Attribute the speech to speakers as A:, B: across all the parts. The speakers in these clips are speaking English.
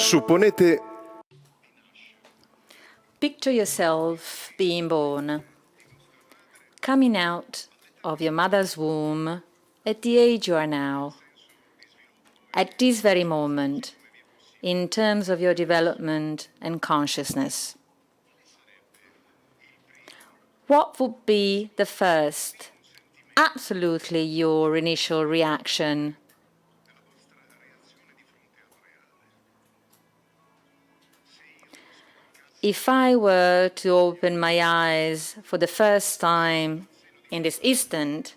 A: Supponete.
B: Picture yourself being born, coming out of your mother's womb at the age you are now, at this very moment, in terms of your development and consciousness. What would be the first, absolutely your initial reaction? If I were to open my eyes for the first time in this instant,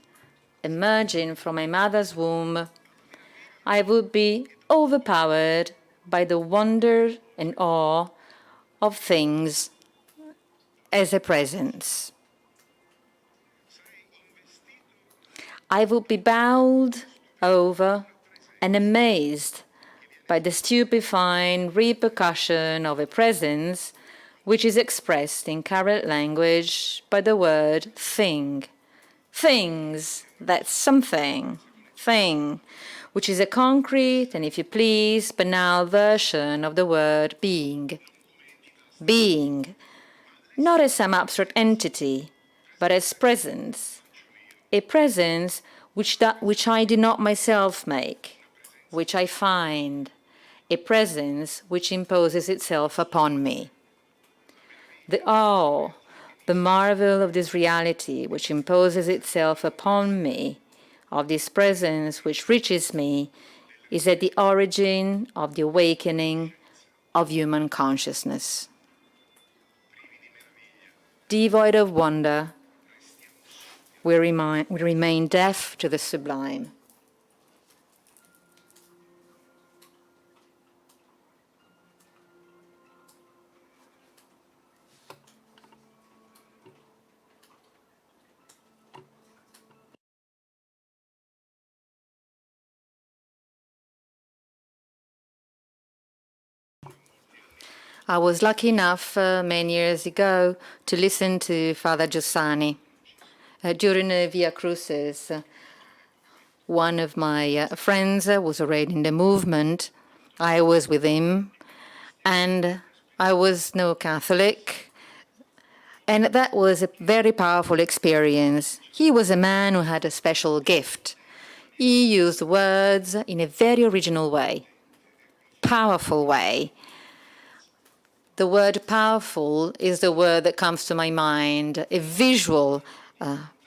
B: emerging from my mother's womb, I would be overpowered by the wonder and awe of things as a presence. I would be bowed over and amazed by the stupefying repercussion of a presence which is expressed in current language by the word thing. Things, that's something, thing, which is a concrete and, if you please, banal version of the word being. Being, not as some abstract entity, but as presence. A presence which I did not myself make, which I find, a presence which imposes itself upon me. The awe, the marvel of this reality which imposes itself upon me, of this presence which reaches me, is at the origin of the awakening of human consciousness. Devoid of wonder, we remain deaf to the sublime. I was lucky enough many years ago to listen to Father Giussani during a Via Crucis. One of my friends was already in the movement. I was with him, and I was no Catholic. And that was a very powerful experience. He was a man who had a special gift. He used words in a very original way, powerful way. The word powerful is the word that comes to my mind, a visual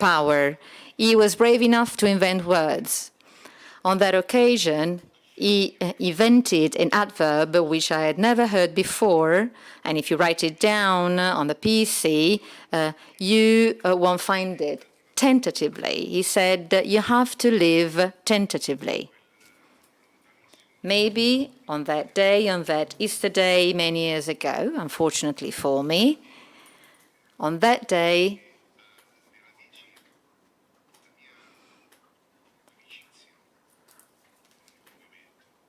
B: power. He was brave enough to invent words. On that occasion, he invented an adverb which I had never heard before, and if you write it down on the PC, you won't find it. Tentatively. He said that you have to live tentatively. Maybe on that day, on that Easter day many years ago, unfortunately for me, on that day,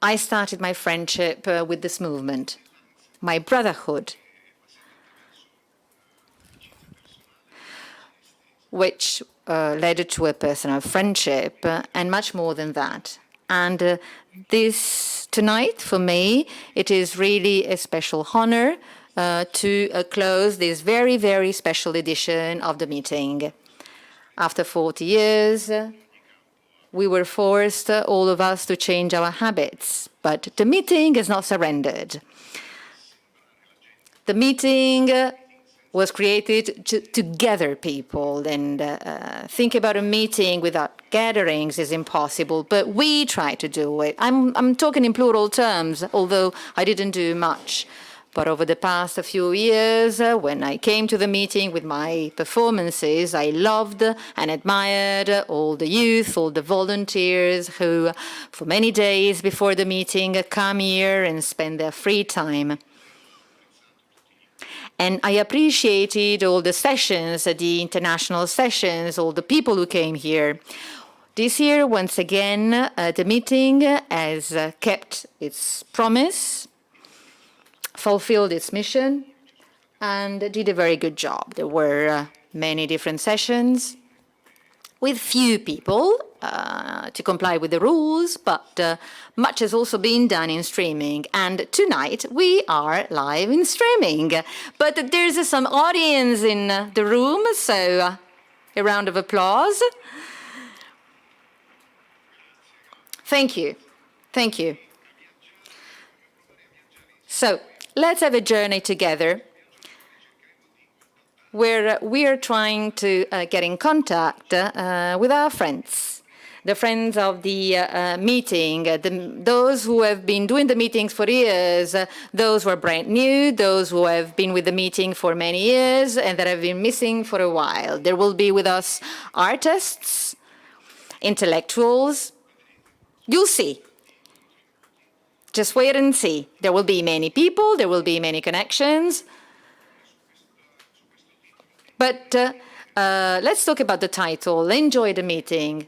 B: I started my friendship with this movement, my brotherhood, which led to a personal friendship and much more than that. And tonight, for me, it is really a special honor to close this very, very special edition of the meeting. After 40 years, we were forced, all of us, to change our habits, but the meeting has not surrendered. The meeting was created to gather people, and think about a meeting without gatherings is impossible, but we try to do it. I'm talking in plural terms, although I didn't do much. But over the past few years, when I came to the meeting with my performances, I loved and admired all the youth, all the volunteers who, for many days before the meeting, come here and spend their free time. And I appreciated all the sessions, the international sessions, all the people who came here. This year, once again, the meeting has kept its promise, fulfilled its mission, and did a very good job. There were many different sessions with few people, to comply with the rules, but much has also been done in streaming. And tonight we are live in streaming. But there's some audience in the room, so a round of applause. Thank you. Thank you. So let's have a journey together where we are trying to get in contact with our friends, the friends of the meeting, those who have been doing the meetings for years, those who are brand new, those who have been with the meeting for many years and that have been missing for a while. There will be with us artists, intellectuals. You'll see. Just wait and see. There will be many people, there will be many connections. But let's talk about the title, Enjoy the Meeting.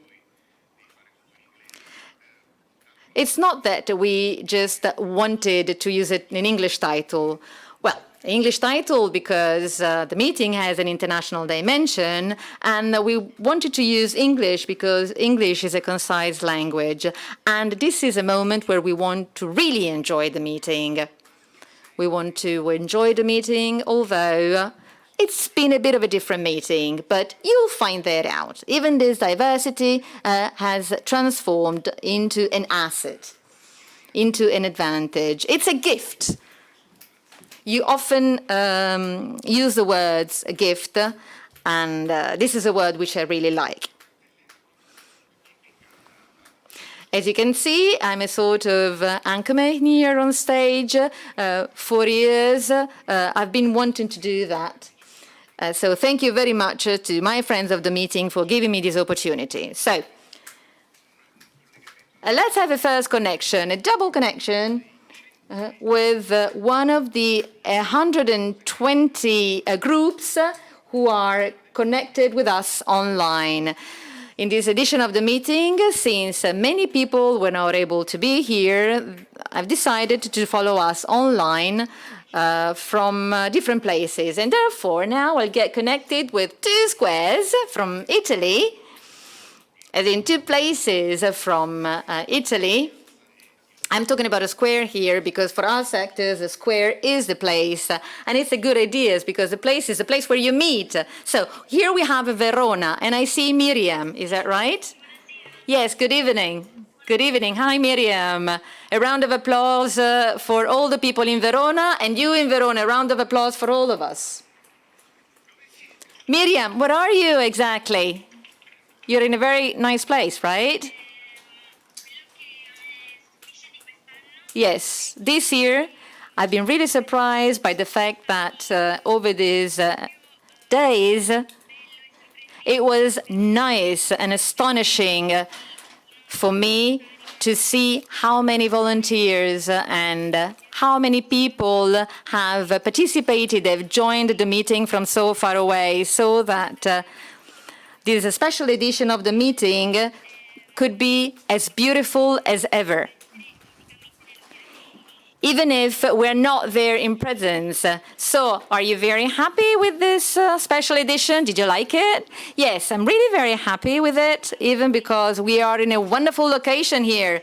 B: It's not that we just wanted to use an English title. Well, English title because the meeting has an international dimension, and we wanted to use English because English is a concise language. And this is a moment where we want to really enjoy the meeting. We want to enjoy the meeting, although it's been a bit of a different meeting, but you'll find that out. Even this diversity has transformed into an asset, into an advantage. It's a gift. You often use the words a gift, and this is a word which I really like. As you can see, I'm a sort of anchorman here on stage. 4 years, I've been wanting to do that. So thank you very much to my friends of the meeting for giving me this opportunity. So let's have a first connection, a double connection with one of the 120 groups who are connected with us online. In this edition of the meeting, since many people were not able to be here, I've decided to follow us online from different places. And therefore, now I'll get connected with two squares from Italy, as in two places from Italy. I'm talking about a square here because for us actors, a square is the place, and it's a good idea because the place is the place where you meet. So here we have Verona, and I see Miriam. Is that right? Yes, good evening. Good evening. Hi, Miriam. A round of applause for all the people in Verona, and you in Verona, a round of applause for all of us. Miriam, where are you exactly? You're in a very nice place, right? Yes, this year I've been really surprised by the fact that over these days it was nice and astonishing for me to see how many volunteers and how many people have participated, they've joined the meeting from so far away, so that this special edition of the meeting could be as beautiful as ever, even if we're not there in presence. So, are you very happy with this special edition? Did you like it? Yes, I'm really very happy with it, even because we are in a wonderful location here.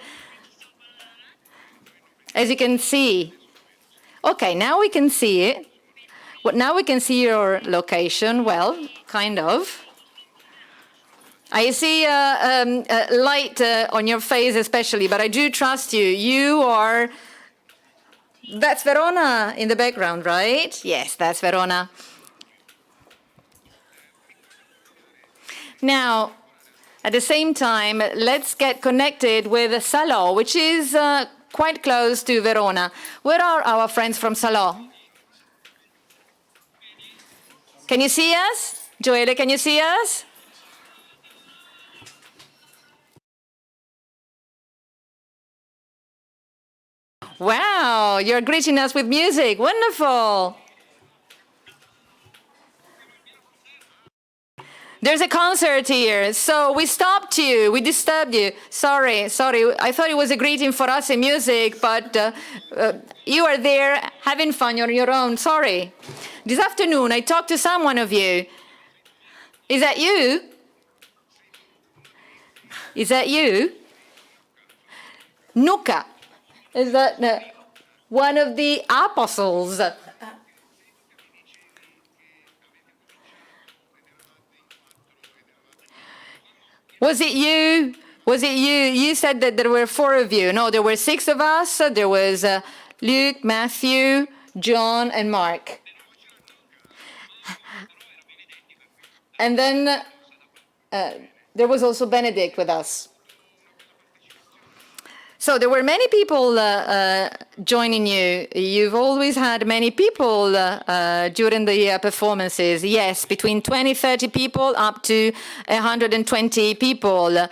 B: As you can see. Okay, now we can see it. Well, now we can see your location. Well, kind of. I see light on your face especially, but I do trust you. You are... That's Verona in the background, right? Yes, that's Verona. Now, at the same time, let's get connected with Salò, which is quite close to Verona. Where are our friends from Salò? Can you see us? Gioele, can you see us? Wow, you're greeting us with music. Wonderful. There's a concert here, so we stopped you. We disturbed you. Sorry. I thought it was a greeting for us in music, but you are there having fun on your own. Sorry. This afternoon, I talked to someone of you. Is that you? Is that you? Nuka. Is that one of the apostles? Was it you? Was it you? You said that there were 4 of you. No, there were 6 of us. There was Luke, Matthew, John, and Mark. And then there was also Benedict with us. So there were many people joining you. You've always had many people during the performances. Yes, between 20, 30 people up to 120 people.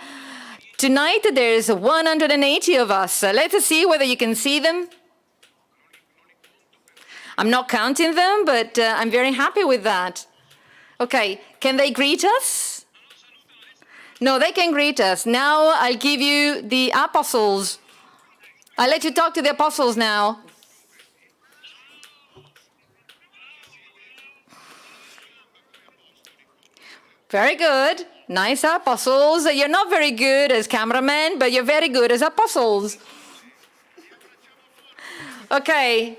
B: Tonight there's 180 of us. Let's see whether you can see them. I'm not counting them, but I'm very happy with that. Okay, can they greet us? No, they can greet us. Now I'll give you the apostles. I'll let you talk to the apostles now. Very good. Nice apostles. You're not very good as cameramen, but you're very good as apostles. Okay.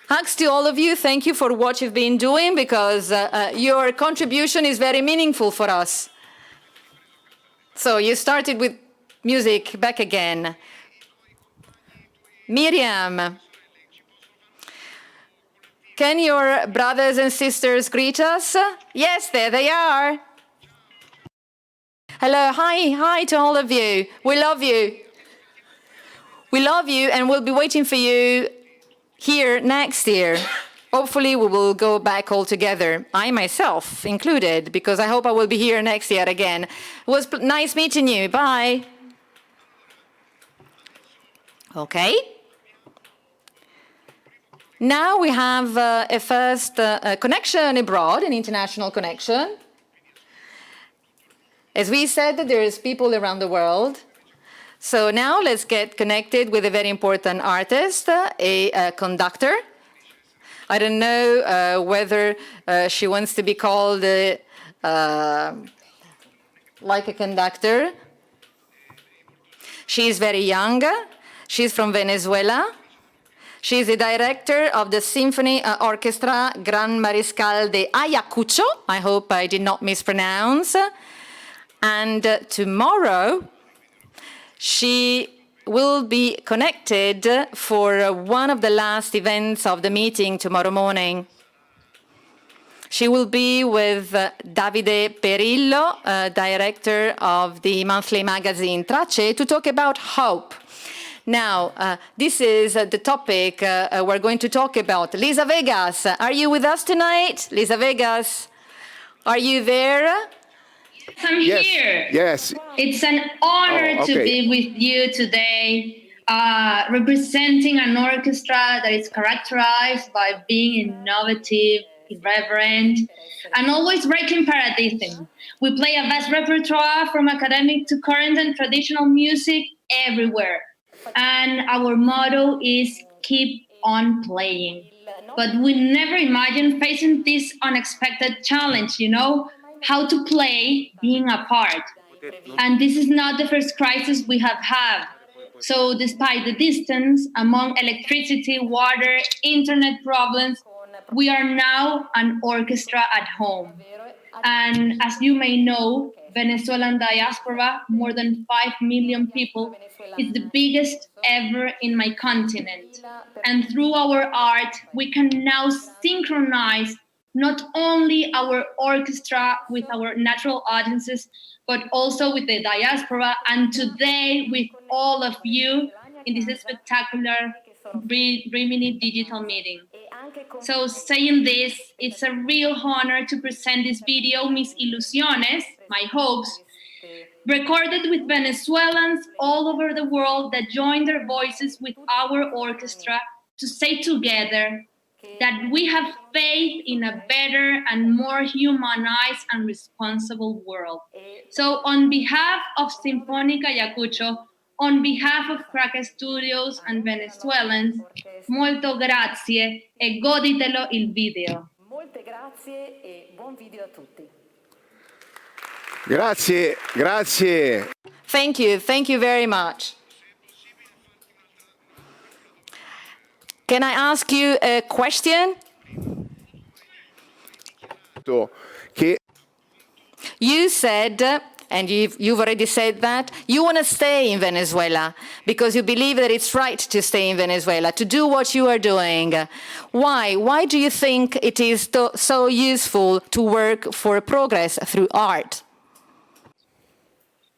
B: Hugs to all of you. Thank you for what you've been doing, because your contribution is very meaningful for us. So you started with music back again. Miriam, can your brothers and sisters greet us? Yes, there they are. Hello, hi to all of you. We love you. We love you, and we'll be waiting for you here next year. Hopefully we will go back all together, I myself included, because I hope I will be here next year again. It was nice meeting you. Bye. Okay. Now we have a first connection abroad, an international connection. As we said, there's people around the world. So now let's get connected with a very important artist, a conductor. I don't know whether she wants to be called like a conductor. She's very young. She's from Venezuela. She's the director of the Symphony Orchestra Gran Mariscal de Ayacucho. I hope I did not mispronounce. And tomorrow, she will be connected for one of the last events of the meeting tomorrow morning. She will be with Davide Perillo, director of the monthly magazine Trace, to talk about hope. Now, this is the topic we're going to talk about. Lisa Vegas, are you with us tonight? Lisa Vegas, are you there?
A: I'm here.
C: Yes.
A: It's an honor to be with you today, representing an orchestra that is characterized by being innovative, irreverent, and always breaking paradigms. We play a vast repertoire from academic to current and traditional music everywhere. And our motto is keep on playing. But we never imagined facing this unexpected challenge, how to play being apart. And this is not the first crisis we have had. So despite the distance among electricity, water, internet problems, we are now an orchestra at home. And as you may know, Venezuelan diaspora, more than 5 million people, is the biggest ever in my continent. And through our art, we can now synchronize not only our orchestra with our natural audiences, but also with the diaspora, and today with all of you in this spectacular Rimini digital meeting. So saying this, it's a real honor to present this video, Mis Ilusiones, My Hopes, recorded with Venezuelans all over the world that joined their voices with our orchestra to say together that we have faith in a better and more humanized and responsible world. So on behalf of Sinfónica Ayacucho, on behalf of Crack Studios and Venezuelans, molto grazie e goditelo il video.
D: Molte grazie e buon video a tutti.
C: Grazie, grazie.
B: Thank you very much. Can I ask you a question?
C: Che
B: You said, and you've already said that, you want to stay in Venezuela because you believe that it's right to stay in Venezuela, to do what you are doing. Why? Why do you think it is so useful to work for progress through art?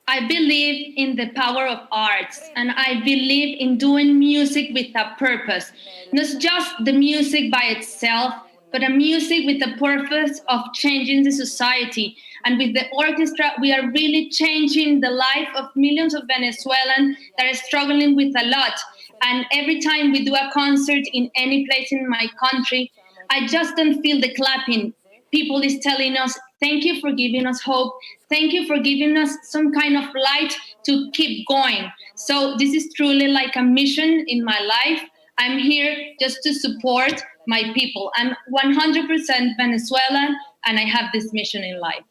A: I believe in the power of arts, and I believe in doing music with a purpose. Not just the music by itself, but a music with the purpose of changing the society. And with the orchestra, we are really changing the life of millions of Venezuelans that are struggling with a lot. And every time we do a concert in any place in my country, I just don't feel the clapping. People is telling us, thank you for giving us hope. Thank you for giving us some kind of light to keep going. So this is truly like a mission in my life. I'm here just to support my people. I'm 100% Venezuelan, and I have this mission in life.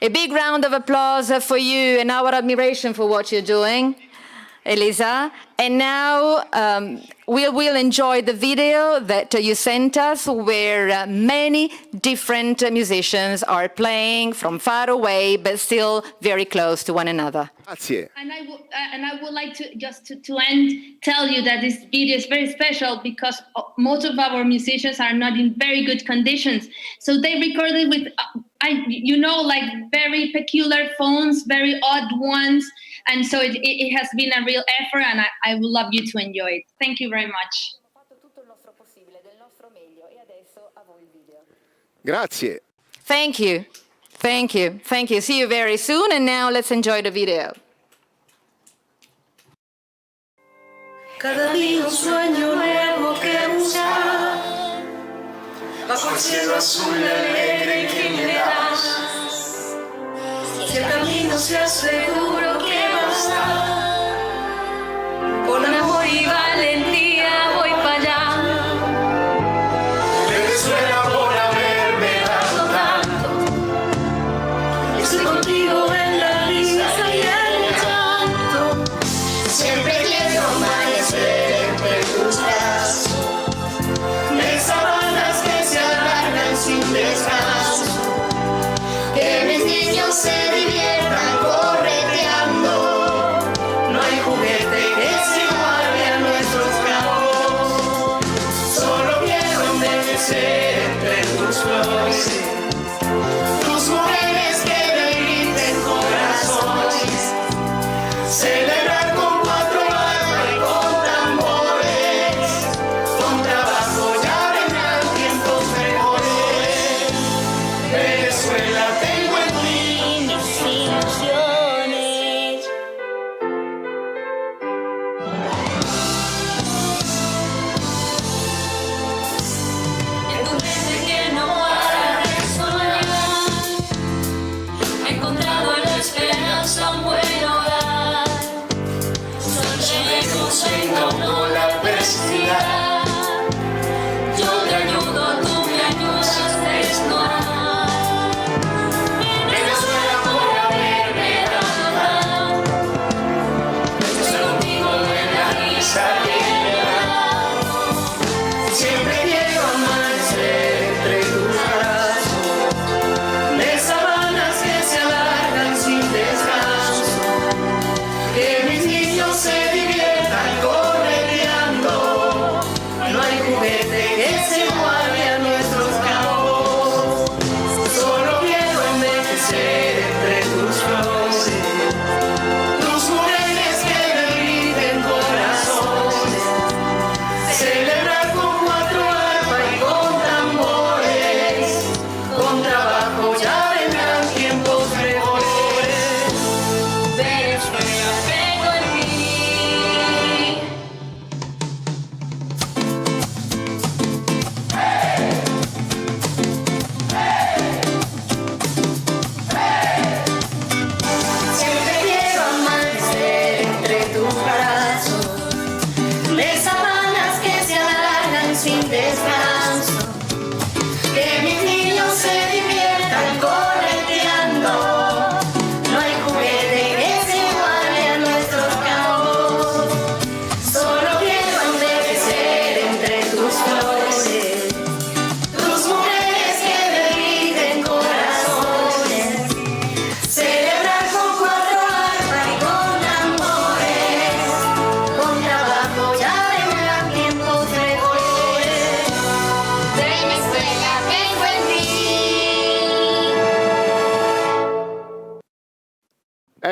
B: A big round of applause for you and our admiration for what you're doing, Elisa. And now we will enjoy the video that you sent us where many different musicians are playing from far away but still very close to one another.
C: Grazie.
A: And I would like to just to end tell you that this video is very special because most of our musicians are not in very good conditions. So they recorded with like very peculiar phones, very odd ones. And so it has been a real effort, and I would love you to enjoy it. Thank you very much.
C: Grazie.
B: Thank you. Thank you. Thank you. See you very soon. And now let's enjoy the video.
D: Cada día un sueño nuevo que buscar, bajo el cielo azul alegre que me das. Si el camino se hace duro, ¿qué basta? Con amor y valentía voy para allá. Venezuela por haberme dado tanto. Estoy contigo en la risa y el llanto. Siempre quiero amanecer entre tus brazos. De sabanas que se alargan sin descanso. Que mis niños se diviertan correteando. No hay juguete que se iguale a nuestros campos. Solo quiero envejecer entre tus flores. Tus mujeres que derriten corazones. Celebrar con cuatro armas y con tambores. Con trabajo ya vendrán tiempos mejores. Venezuela, tengo en ti mis ilusiones. En tu mente que no para de soñar, he encontrado en la esperanza un buen hogar. Sonríe tu sueño, no la adversidad. Yo te ayudo, tú me ayudas a explorar. Venezuela por haberme dado tanto. Estoy contigo en la risa y el llanto. Siempre quiero amanecer entre tus brazos. De sabanas que se alargan sin descanso. Que mis niños se diviertan correteando.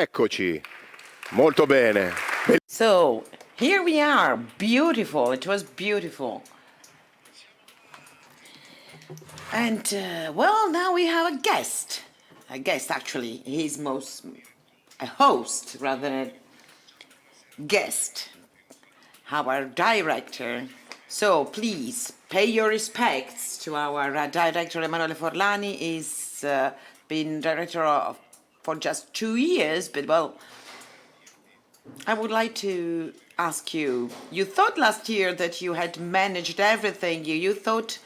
C: Eccoci. Molto bene.
E: So here we are. Beautiful. It was beautiful. And well, now we have a guest. A guest, actually. He's a host rather than a guest. Our director. So please pay your respects to our director Emanuele Forlani. He's been director for just 2 years, but well, I would like to ask you, you thought last year that you had managed everything. You thought,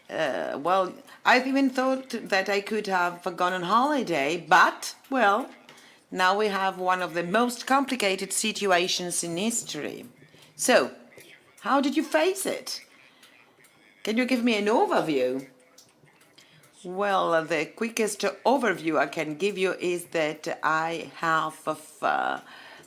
E: well, I've even thought that I could have gone on holiday, but, well, now we have one of the most complicated situations in history. So, how did you face it? Can you give me an overview? Well, the quickest overview I can give you is that I have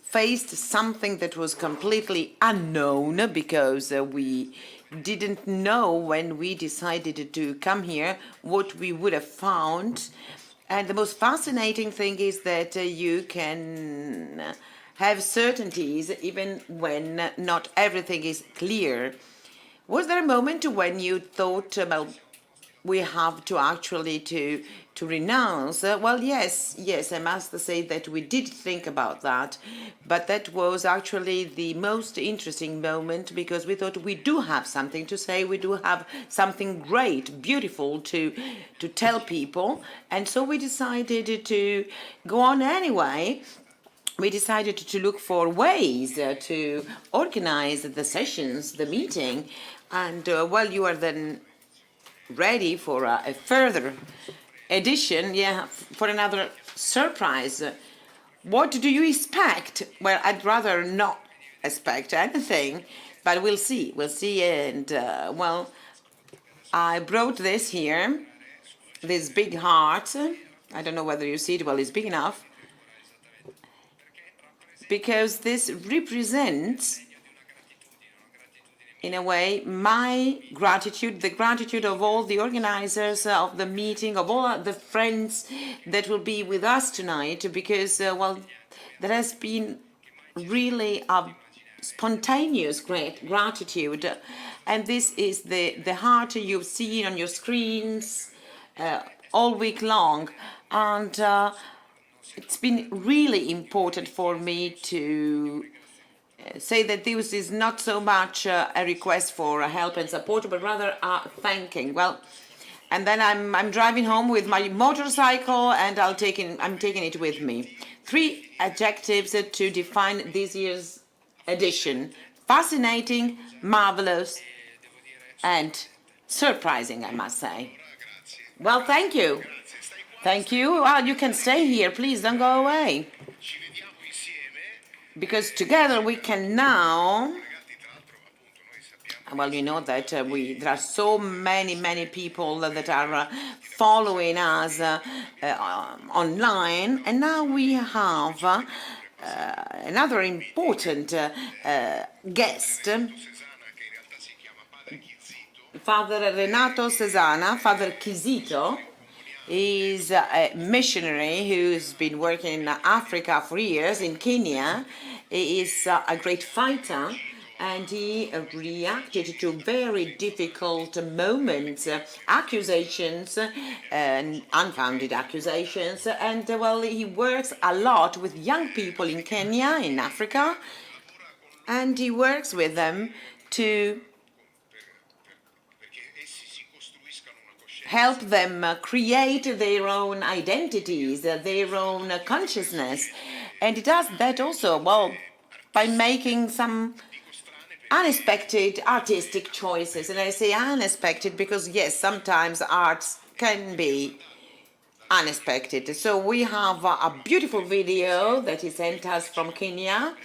E: faced something that was completely unknown because we didn't know when we decided to come here what we would have found. And the most fascinating thing is that you can have certainties even when not everything is clear. Was there a moment when you thought, well, we have to actually to renounce? Well, yes, I must say that we did think about that, but that was actually the most interesting moment because we thought we do have something to say, we do have something great, beautiful to tell people, and so we decided to go on anyway. We decided to look for ways to organize the sessions, the meeting, and well, you are then ready for a further edition, for another surprise. What do you expect? Well, I'd rather not expect anything, but we'll see. We'll see, and well, I brought this here, this big heart. I don't know whether you see it. Well, it's big enough, because this represents, in a way, my gratitude, the gratitude of all the organizers of the meeting, of all the friends that will be with us tonight, because, well, there has been really a spontaneous great gratitude. And this is the heart you've seen on your screens all week long. And it's been really important for me to say that this is not so much a request for help and support, but rather a thanking. Well, and then I'm driving home with my motorcycle, and I'm taking it with me. 3 adjectives to define this year's edition: fascinating, marvelous, and surprising, I must say. Well, thank you. Thank you. Well, you can stay here. Please don't go away. Because together we can now, well, you know that there are so many people that are following us online, and now we have another important guest, Father Renato Cesana, Father Chizito. Is a missionary who's been working in Africa for years, in Kenya. He is a great fighter, and he reacted to very difficult moments, accusations, and unfounded accusations. And well, he works a lot with young people in Kenya, in Africa, and he works with them to help them create their own identities, their own consciousness. And it does that also, well, by making some unexpected artistic choices. And I say unexpected because, yes, sometimes arts can be unexpected. So we have a beautiful video that he sent us from Kenya,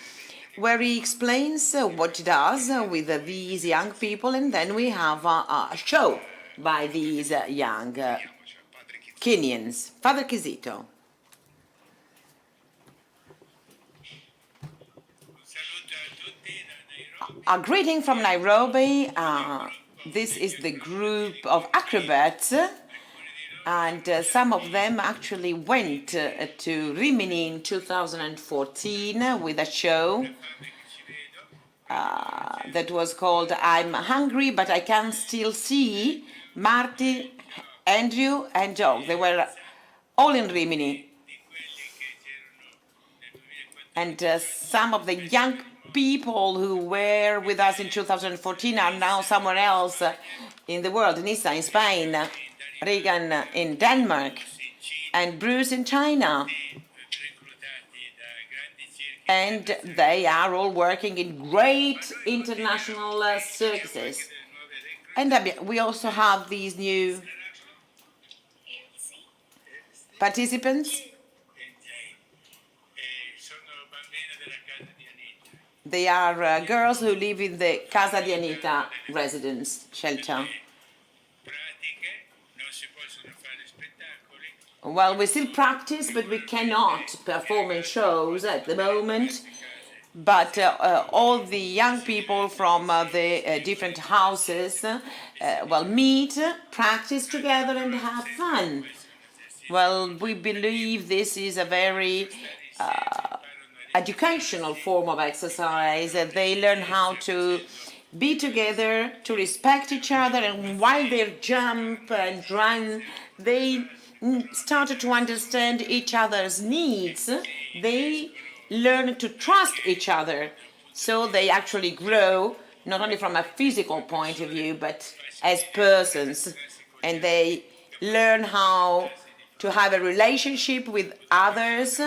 E: where he explains what he does with these young people, and then we have a show by these young Kenyans. Father Chizito. A greeting from Nairobi. This is the group of acrobats, And some of them actually went to Rimini in 2014 with a show that was called I'm Hungry, but I Can Still See. Marty, Andrew, and Joe. They were all in Rimini. And some of the young people who were with us in 2014 are now somewhere else in the world. Nissa in Spain, Regan in Denmark, and Bruce in China. And they are all working in great international circuses. And we also have these new participants. They are girls who live in the Casa di Anita residence shelter. Well, we still practice, but we cannot perform in shows at the moment. But all the young people from the different houses, meet, practice together and have fun. Well, we believe this is a very educational form of exercise. They learn how to be together, to respect each other, and while they jump and run, they started to understand each other's needs. They learn to trust each other, so they actually grow not only from a physical point of view, but as persons, and they learn how to have a relationship with others.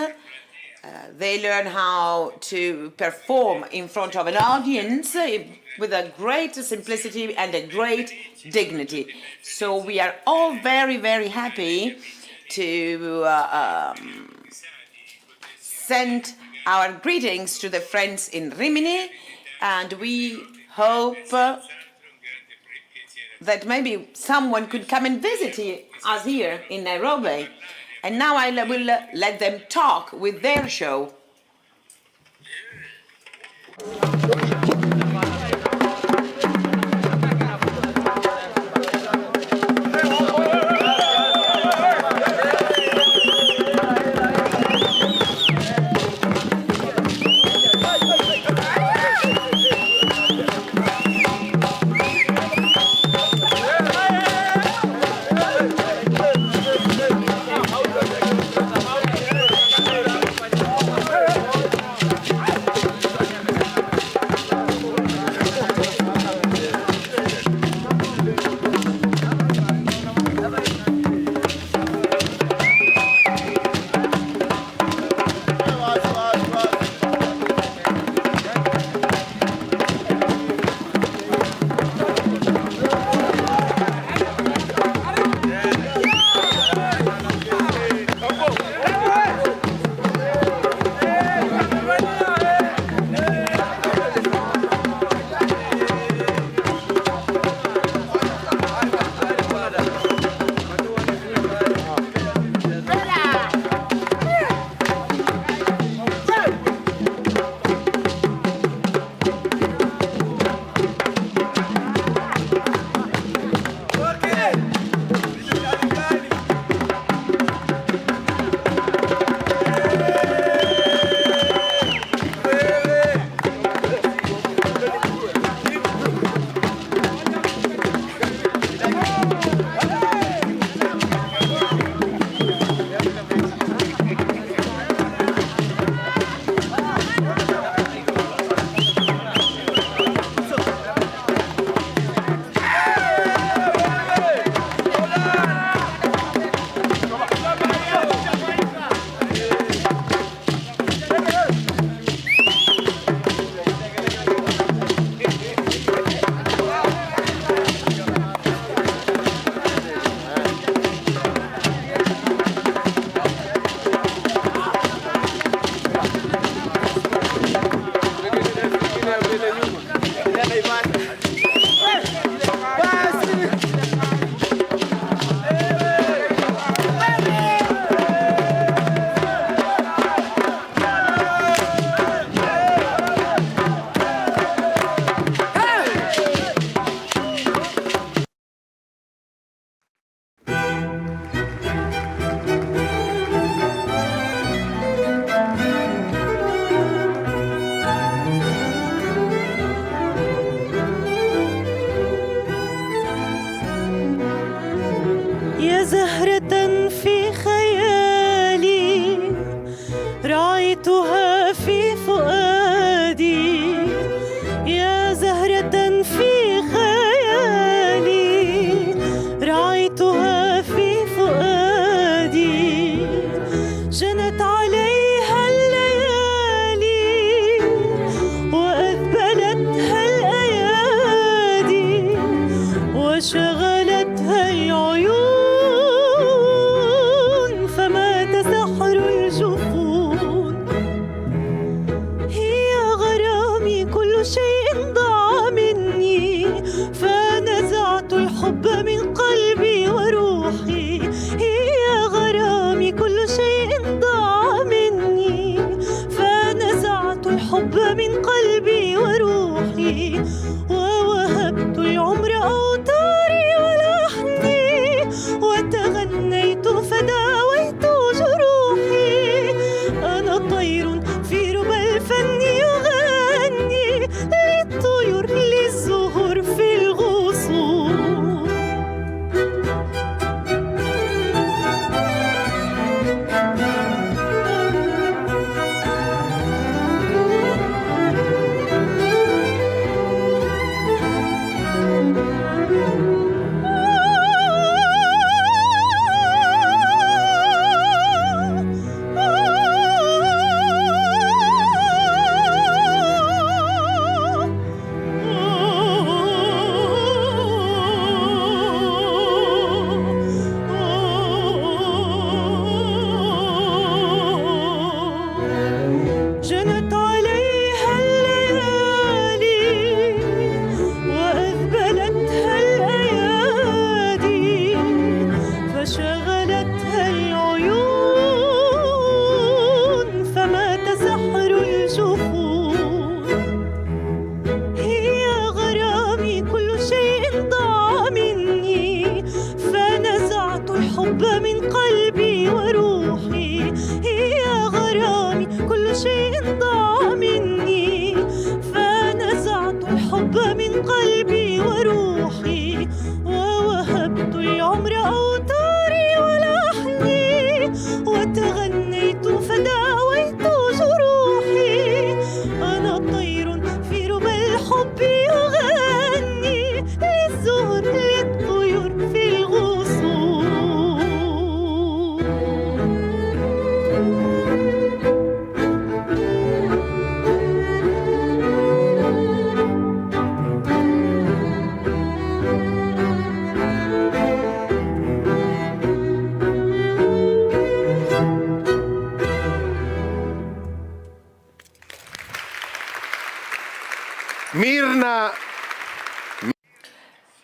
E: They learn how to perform in front of an audience with a great simplicity and a great dignity. So we are all very, very happy to send our greetings to the friends in Rimini, and we hope that maybe someone could come and visit us here in Nairobi. And now I will let them talk with their show.
F: كل شيء ضاع مني فنزعت الحب من قلبي وروحي يا غرامي كل شيء ضاع مني فنزعت الحب من قلبي وروحي ووهبت العمر أوتاري ولحني وتغنيت فداويت جروحي أنا طير في ربى الفن يغني للطيور للزهور في الغصون جنت عليها الليالي وأذبلتها الأيادي فشغلتها العيون فمات سحر الجفون يا غرامي كل شيء ضاع مني فنزعت الحب من قلبي وروحي يا غرامي كل شيء ضاع مني فنزعت الحب من قلبي وروحي ووهبت العمر أوتاري ولحني وتغنيت فداويت جروحي أنا طير في ربى الحب يغني للزهر للطيور في الغصون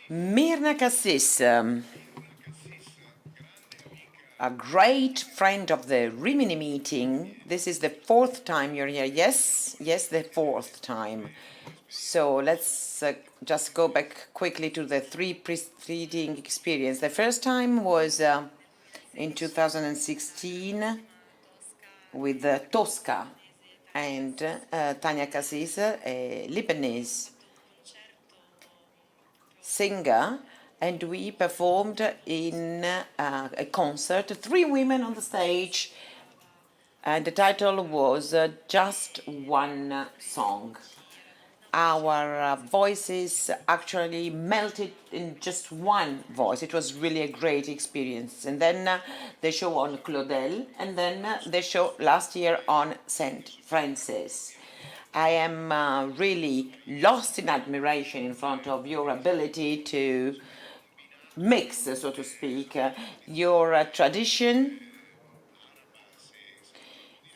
E: Mirna Cassis, a great friend of the Rimini meeting. This is the fourth time you're here. Yes, the fourth time. So let's just go back quickly to the three preceding experience. The first time was in 2016 with Tosca and Tanya Cassis, a Lebanese singer, and we performed in a concert, 3 women on the stage, and the title was Just One Song. Our voices actually melted in just one voice. It was really a great experience. And then the show on Claudel, and then the show last year on St. Francis. I am really lost in admiration in front of your ability to mix, so to speak, your tradition,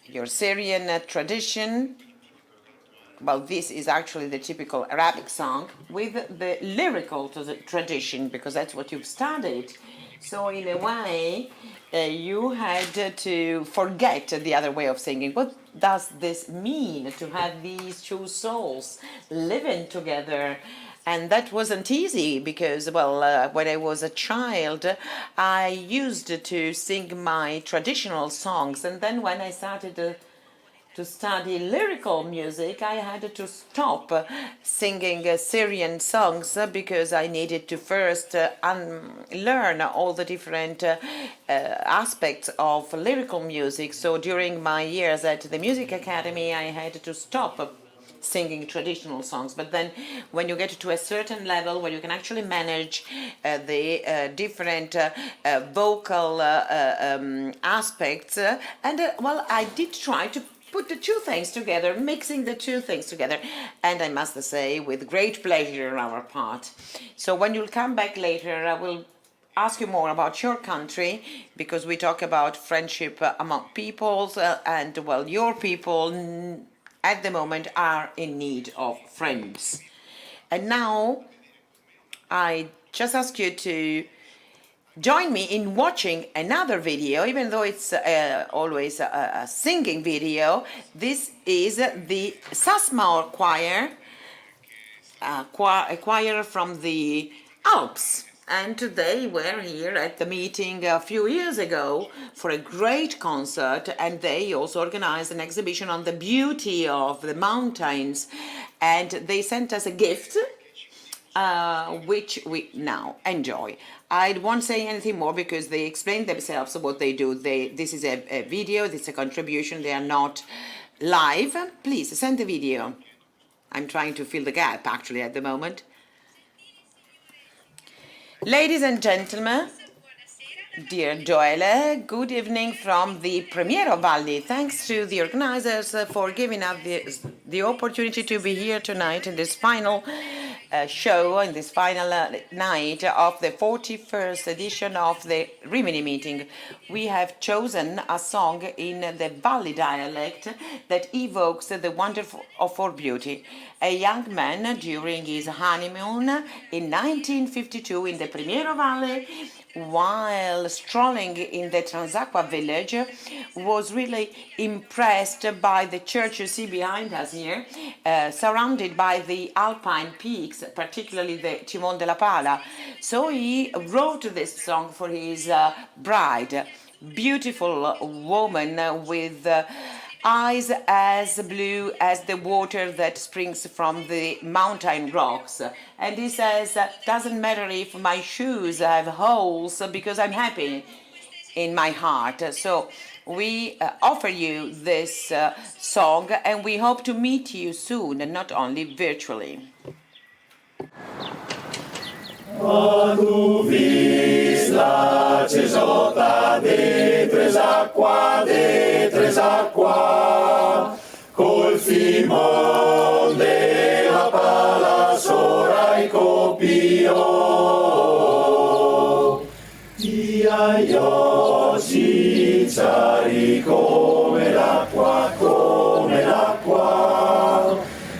E: your Syrian tradition. Well, this is actually the typical Arabic song with the lyrical tradition, because that's what you've studied. So in a way, you had to forget the other way of singing. What does this mean to have these two souls living together? And that wasn't easy because, well, when I was a child, I used to sing my traditional songs. And then when I started to study lyrical music, I had to stop singing Syrian songs because I needed to first learn all the different aspects of lyrical music. So during my years at the Music Academy, I had to stop singing traditional songs. But then when you get to a certain level where you can actually manage the different vocal aspects, well, I did try to put the two things together, mixing the two things together, and I must say, with great pleasure on our part. So when you'll come back later, I will ask you more about your country, because we talk about friendship among peoples, and, well, your people at the moment are in need of friends. And now I just ask you to join me in watching another video, even though it's always a singing video. This is the Sasmaor choir, a choir from the Alps. And today we're here at the meeting a few years ago for a great concert, and they also organized an exhibition on the beauty of the mountains, and they sent us a gift which we now enjoy. I won't say anything more because they explain themselves what they do. This is a video, this is a contribution, they are not live. Please send the video. I'm trying to fill the gap actually at the moment. Ladies and gentlemen, dear Gioele, good evening from the Premiero Valley. Thanks to the organizers for giving us the opportunity to be here tonight in this final show, in this final night of the 41st edition of the Rimini meeting. We have chosen a song in the Valley dialect that evokes the wonder for beauty. A young man during his honeymoon in 1952 in the Premiero Valley, while strolling in the Transacqua village, was really impressed by the church you see behind us here, surrounded by the Alpine peaks, particularly the Cimon della Pala. So he wrote this song for his bride, beautiful woman with eyes as blue as the water that springs from the mountain rocks. And he says, doesn't matter if my shoes have holes because I'm happy in my heart. So we offer you this song, and we hope to meet you soon, and not only virtually.
G: Col Simon della Pala sorai copio, io cicciari come l'acqua,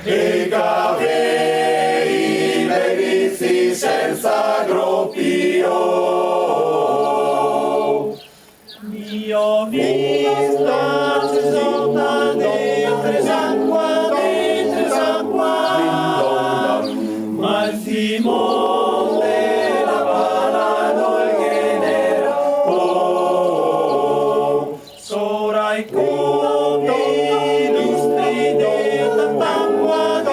G: e cavei le vizi senza groppio. Io visto sotto dentro s'acqua, ma il Simon della Pala non genera, sorai come illustri dell'acqua,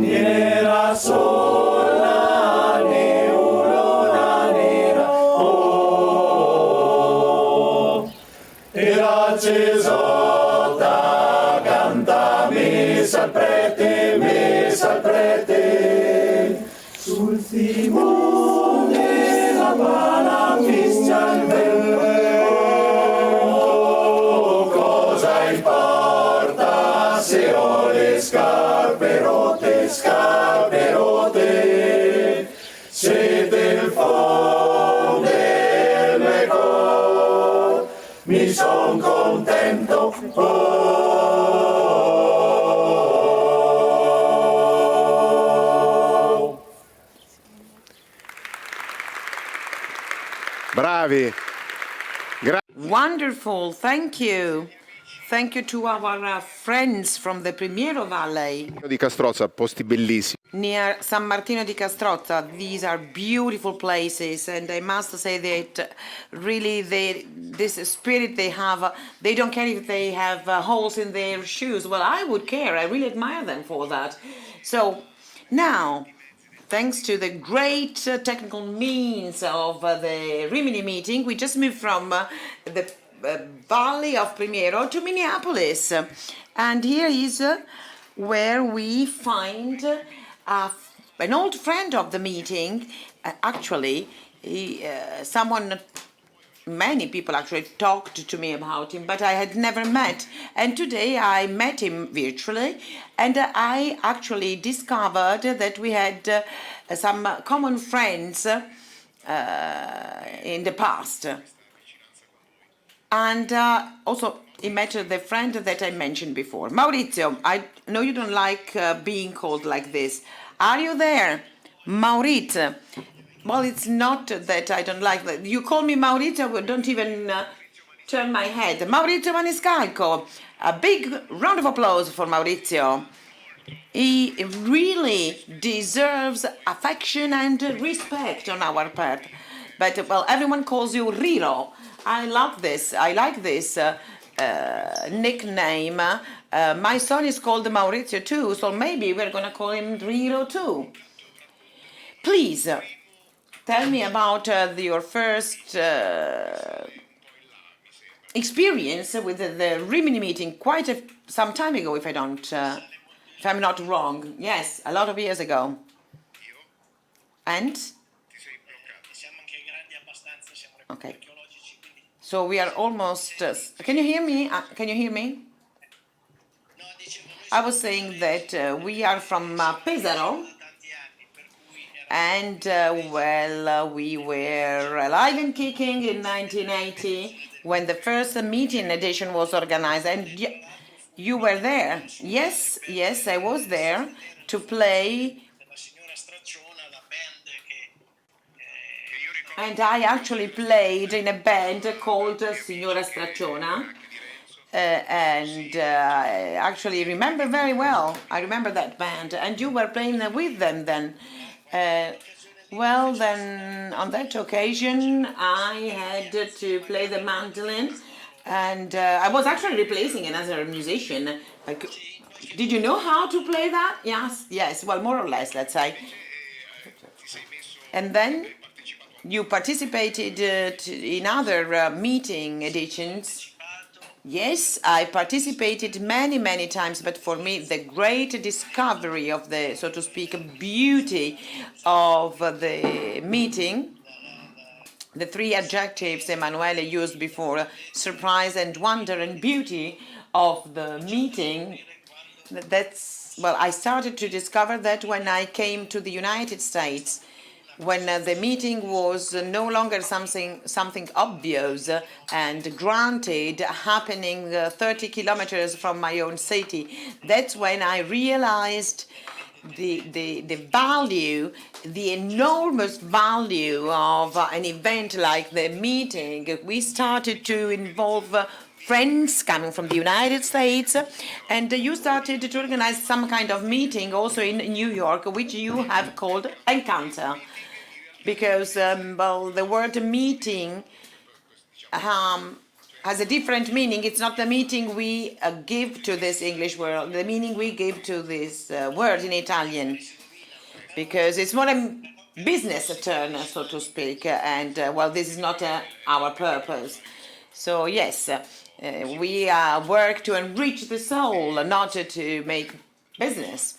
G: era sola neurona nera, era accesota, canta messa al prete, sul Simone la Pala fischia il vento. Cosa importa se ho le scarpe rotte, se del fondo del mio cor mi son contento.
C: Bravi.
E: Wonderful, thank you. Thank you to our friends from the Premiero Valley.
C: Di Castrozza, posti bellissimi.
E: Near San Martino di Castrozza. These are beautiful places, and I must say that really this spirit they have, they don't care if they have holes in their shoes. Well, I would care. I really admire them for that. So now, thanks to the great technical means of the Rimini meeting, we just moved from the Valley of Primiero to Minneapolis. And here is where we find an old friend of the meeting. Actually, many people actually talked to me about him, but I had never met. And today I met him virtually, and I actually discovered that we had some common friends in the past. And also he met the friend that I mentioned before. Maurizio, I know you don't like being called like this. Are you there? Maurizio. Well, it's not that I don't like that. You call me Maurizio, but don't even turn my head. Maurizio Maniscalco. A big round of applause for Maurizio. He really deserves affection and respect on our part. But, well, everyone calls you Riro. I love this. I like this nickname. My son is called Maurizio too, so maybe we're going to call him Riro too. Please, tell me about your first experience with the Rimini meeting quite some time ago, if I'm not wrong. Yes, a lot of years ago. And? Okay. So we are almost. Can you hear me? Can you hear me? I was saying that we are from Pesaro. And, we were alive and kicking in 1980 when the first meeting edition was organized. And you were there. Yes, I was there to play. And I actually played in a band called Signora Stracciona. I actually remember very well. I remember that band. And you were playing with them then. Then on that occasion, I had to play the mandolin, and I was actually replacing another musician. Did you know how to play that? Yes, well, more or less, let's say. And then you participated in other meeting editions. Yes, I participated many times, but for me, the great discovery of the, so to speak, beauty of the meeting, the three adjectives Emanuele used before, surprise and wonder and beauty of the meeting, I started to discover that when I came to the United States, when the meeting was no longer something obvious and granted happening 30 kilometers from my own city. That's when I realized the value, the enormous value of an event like the meeting. We started to involve friends coming from the United States, and you started to organize some kind of meeting also in New York, which you have called Encounter. Because, the word meeting has a different meaning. It's not the meaning we give to this English word, the meaning we give to this word in Italian. Because it's more a business turn, so to speak, and, this is not our purpose. So, yes, we work to enrich the soul, not to make business.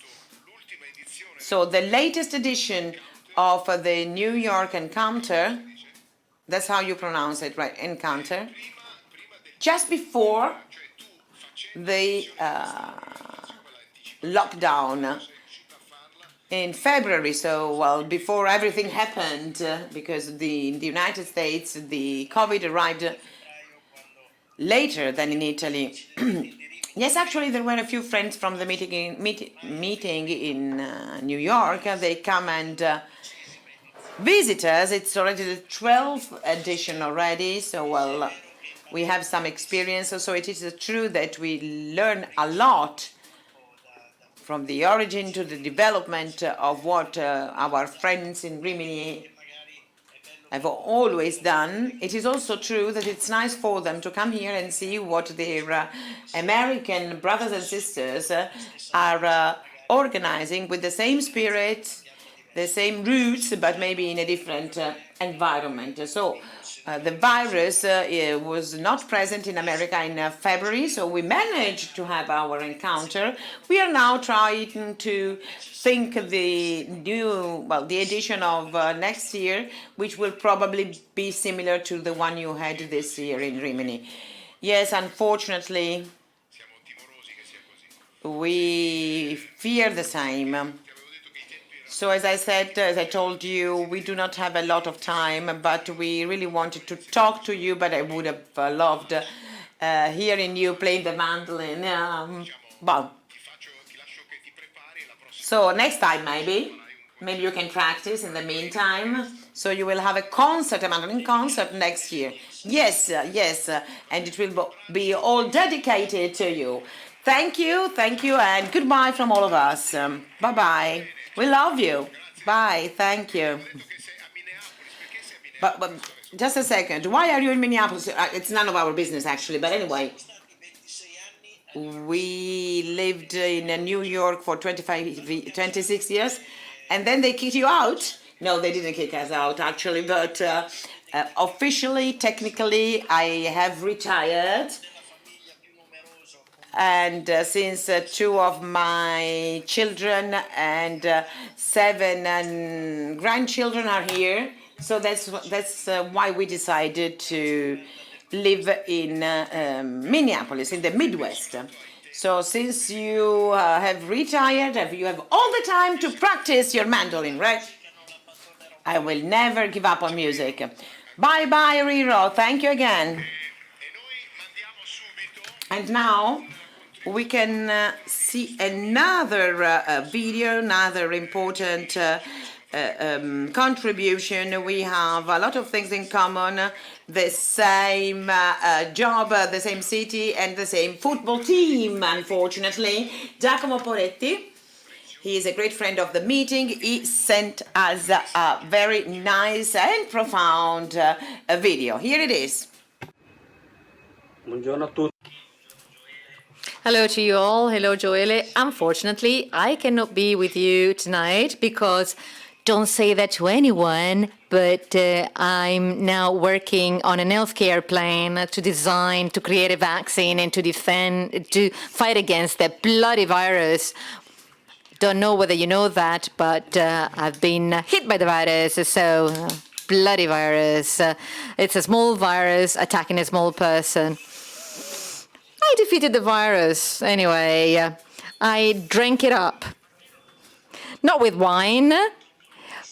E: So, the latest edition of the New York Encounter, that's how you pronounce it, right? Encounter. Just before the lockdown in February, so before everything happened, because in the United States the COVID arrived later than in Italy. Yes, actually, there were a few friends from the meeting in New York. They come and visit us. It's already the 12th edition already, so we have some experience. So it is true that we learn a lot from the origin to the development of what our friends in Rimini have always done. It is also true that it's nice for them to come here and see what their American brothers and sisters are organizing with the same spirit, the same roots, but maybe in a different environment. So the virus was not present in America in February, so we managed to have our encounter. We are now trying to think the edition of next year, which will probably be similar to the one you had this year in Rimini. Yes, unfortunately, we fear the same. So as I said, as I told you, we do not have a lot of time, but we really wanted to talk to you, but I would have loved hearing you playing the mandolin. Well, so next time maybe you can practice in the meantime. So you will have a concert, a mandolin concert next year. Yes, and it will be all dedicated to you. Thank you, and goodbye from all of us. Bye-bye. We love you. Bye, thank you. But just a second, why are you in Minneapolis? It's none of our business, actually, but anyway. We lived in New York for 26 years, and then they kicked you out. No, they didn't kick us out, actually, but officially, technically, I have retired. And since two of my children and 7 grandchildren are here, so that's why we decided to live in Minneapolis, in the Midwest. So since you have retired, you have all the time to practice your mandolin, right? I will never give up on music. Bye-bye, Riro. Thank you again. And now we can see another video, another important contribution. We have a lot of things in common, the same job, the same city, and the same football team, unfortunately. Giacomo Poretti, he is a great friend of the meeting. He sent us a very nice and profound video. Here it is.
H: Buongiorno a tutti.
B: Hello to you all. Hello, Gioele. Unfortunately, I cannot be with you tonight because don't say that to anyone, but I'm now working on an healthcare plan to design, to create a vaccine and to fight against that bloody virus. Don't know whether you know that, but I've been hit by the virus, so bloody virus. It's a small virus attacking a small person. I defeated the virus. Anyway, I drank it up. Not with wine,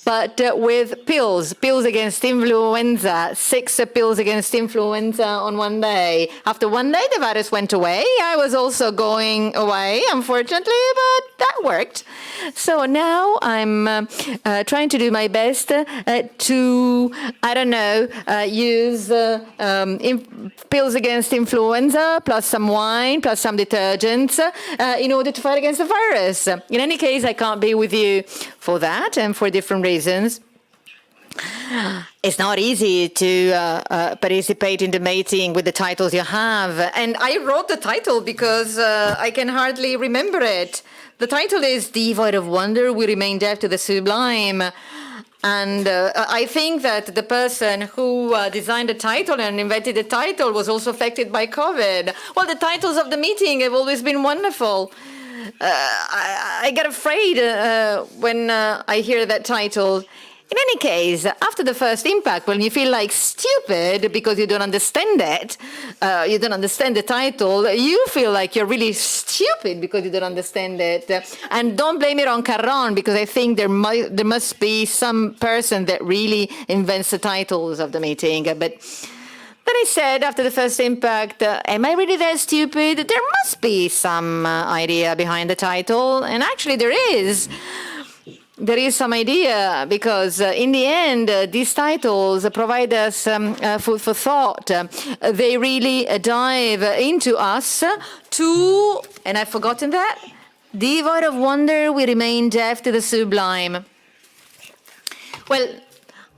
B: but with pills against influenza, 6 pills against influenza on one day. After one day, the virus went away. I was also going away, unfortunately, but that worked. So now I'm trying to do my best to, I don't know, use pills against influenza, plus some wine, plus some detergents, in order to fight against the virus. In any case, I can't be with you for that and for different reasons. It's not easy to participate in the meeting with the titles you have. And I wrote the title because I can hardly remember it. The title is Devoid of Wonder, We Remain Deaf to the Sublime. And I think that the person who designed the title and invented the title was also affected by COVID. Well, the titles of the meeting have always been wonderful. I get afraid when I hear that title. In any case, after the first impact, when you feel like stupid because you don't understand it, you don't understand the title, you feel like you're really stupid because you don't understand it. And don't blame it on Carron, because I think there must be some person that really invents the titles of the meeting. But then I said, after the first impact, am I really that stupid? There must be some idea behind the title, and actually there is. There is some idea, because in the end, these titles provide us food for thought. They really dive into us to, and I've forgotten that, devoid of wonder, we remain deaf to the sublime. Well,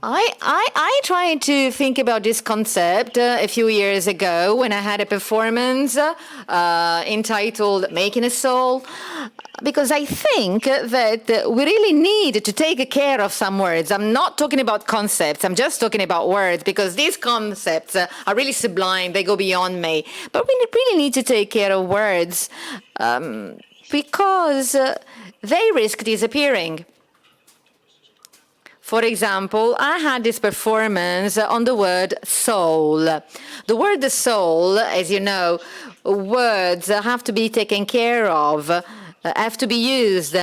B: I tried to think about this concept a few years ago when I had a performance entitled Making a Soul, because I think that we really need to take care of some words. I'm not talking about concepts, I'm just talking about words, because these concepts are really sublime, they go beyond me. But we really need to take care of words because they risk disappearing. For example, I had this performance on the word soul. The word soul, as you know, words have to be taken care of, have to be used.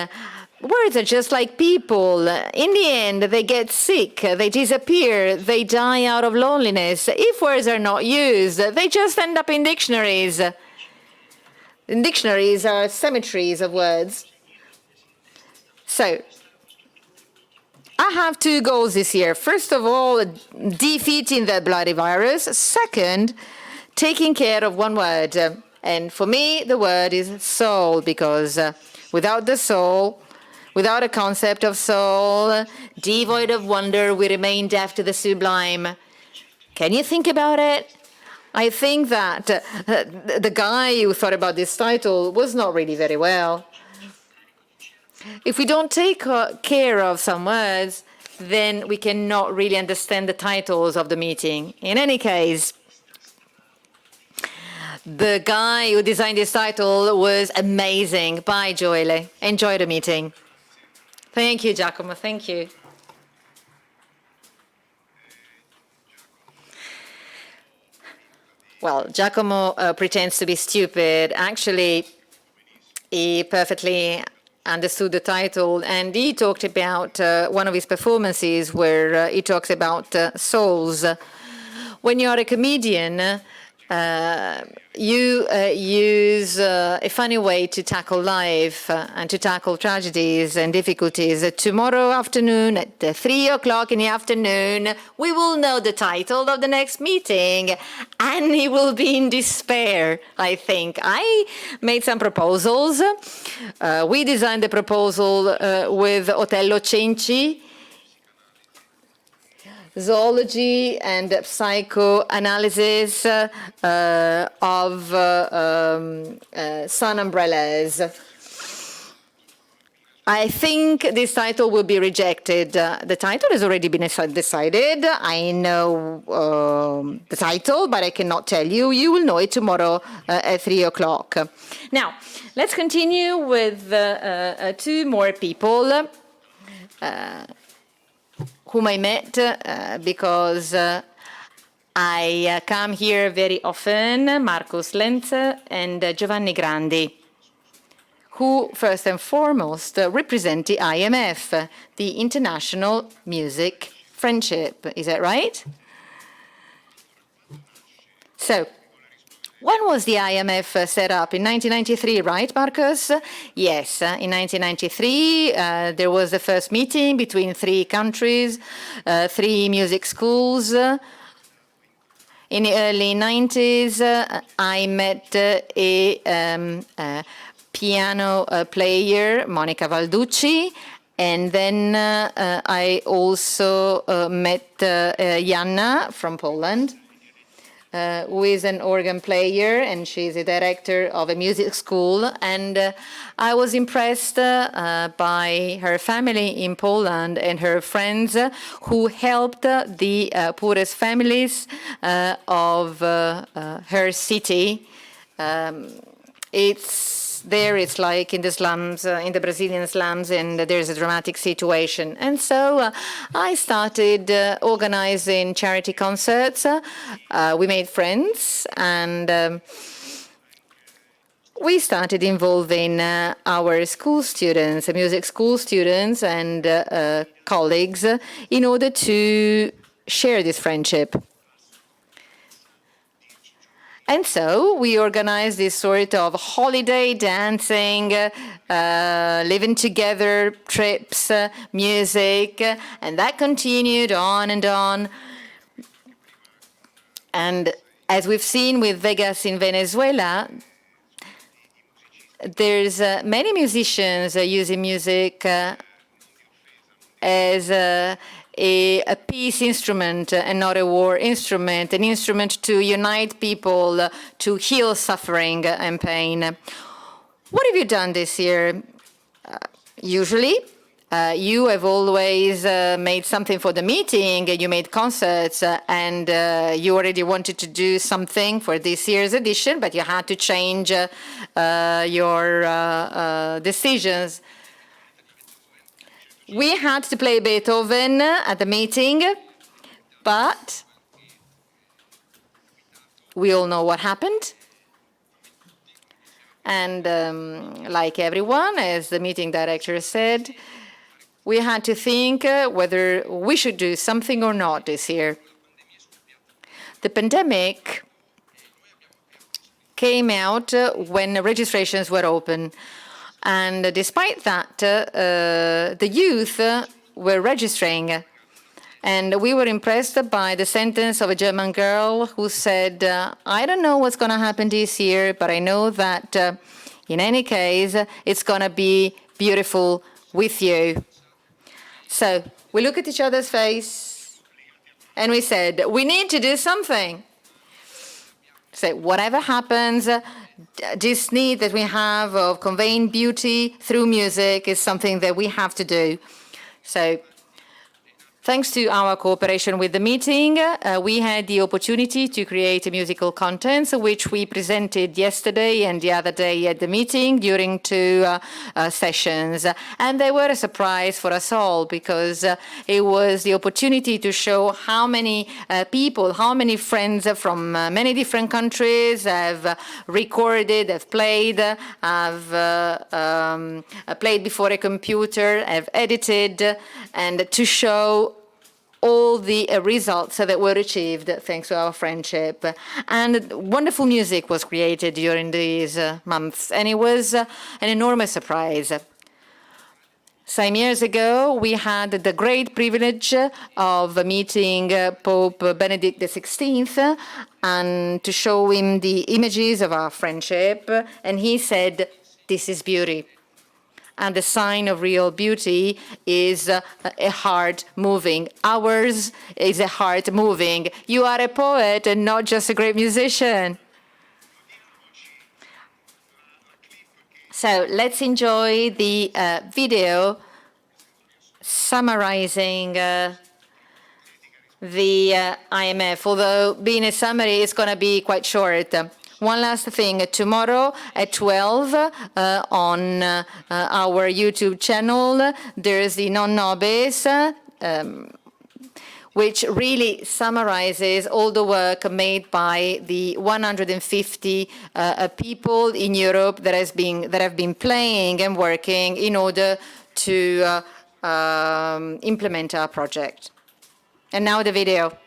B: words are just like people. In the end, they get sick, they disappear, they die out of loneliness. If words are not used, they just end up in dictionaries. And dictionaries are cemeteries of words. So, I have 2 goals this year. First of all, defeating the bloody virus. Second, taking care of one word. And for me, the word is soul, because without the soul, without a concept of soul, devoid of wonder, we remain deaf to the sublime. Can you think about it? I think that the guy who thought about this title was not really very well. If we don't take care of some words, then we cannot really understand the titles of the meeting. In any case, the guy who designed this title was amazing. Bye, Gioele. Enjoy the meeting. Thank you, Giacomo. Thank you. Well, Giacomo pretends to be stupid. Actually, he perfectly understood the title, and he talked about one of his performances where he talks about souls. When you're a comedian, you use a funny way to tackle life and to tackle tragedies and difficulties. Tomorrow afternoon at 3 o'clock in the afternoon, we will know the title of the next meeting, and he will be in despair, I think. I made some proposals. We designed the proposal with Otello Cenci, zoology and psychoanalysis of sun umbrellas. I think this title will be rejected. The title has already been decided. I know the title, but I cannot tell you. You will know it tomorrow at 3 o'clock. Now, let's continue with 2 more people whom I met because I come here very often, Marcus Lenz and Giovanni Grandi, who first and foremost represent the IMF, the International Music Friendship. Is that right? So, when was the IMF set up? In 1993, right, Marcus? Yes, in 1993, there was the first meeting between 3 countries, 3 music schools. In the early 90s, I met a piano player, Monica Valducci, and then I also met Jana from Poland, who is an organ player, and she's a director of a music school. And I was impressed by her family in Poland and her friends who helped the poorest families of her city. It's like in the slums, in the Brazilian slums, and there's a dramatic situation. And so I started organizing charity concerts. We made friends, and we started involving our school students, music school students, and colleagues in order to share this friendship. And so we organized this sort of holiday dancing, living together, trips, music, and that continued on and on. And as we've seen with Vegas in Venezuela, there's many musicians using music as a peace instrument and not a war instrument, an instrument to unite people, to heal suffering and pain. What have you done this year? Usually, you have always made something for the meeting, you made concerts, and you already wanted to do something for this year's edition, but you had to change your decisions. We had to play Beethoven at the meeting, but we all know what happened. And like everyone, as the meeting director said, we had to think whether we should do something or not this year. The pandemic came out when registrations were open. And despite that, the youth were registering. And we were impressed by the sentence of a German girl who said, I don't know what's going to happen this year, but I know that in any case, it's going to be beautiful with you. So we look at each other's face and we said, we need to do something. So whatever happens, this need that we have of conveying beauty through music is something that we have to do. So thanks to our cooperation with the meeting, we had the opportunity to create musical contents, which we presented yesterday and the other day at the meeting during 2 sessions. And they were a surprise for us all, because it was the opportunity to show how many people, how many friends from many different countries have recorded, have played before a computer, have edited, and to show all the results that were achieved thanks to our friendship. And wonderful music was created during these months, and it was an enormous surprise. Some years ago, we had the great privilege of meeting Pope Benedict XVI and to show him the images of our friendship, and he said, "This is beauty." And the sign of real beauty is a heart moving. Ours is a heart moving. You are a poet and not just a great musician. So let's enjoy the video summarizing the IMF. Although being a summary, it's going to be quite short. One last thing, tomorrow at 12 on our YouTube channel, there's the Non Nobis, which really summarizes all the work made by the 150 people in Europe that have been playing and working in order to implement our project. And now the video.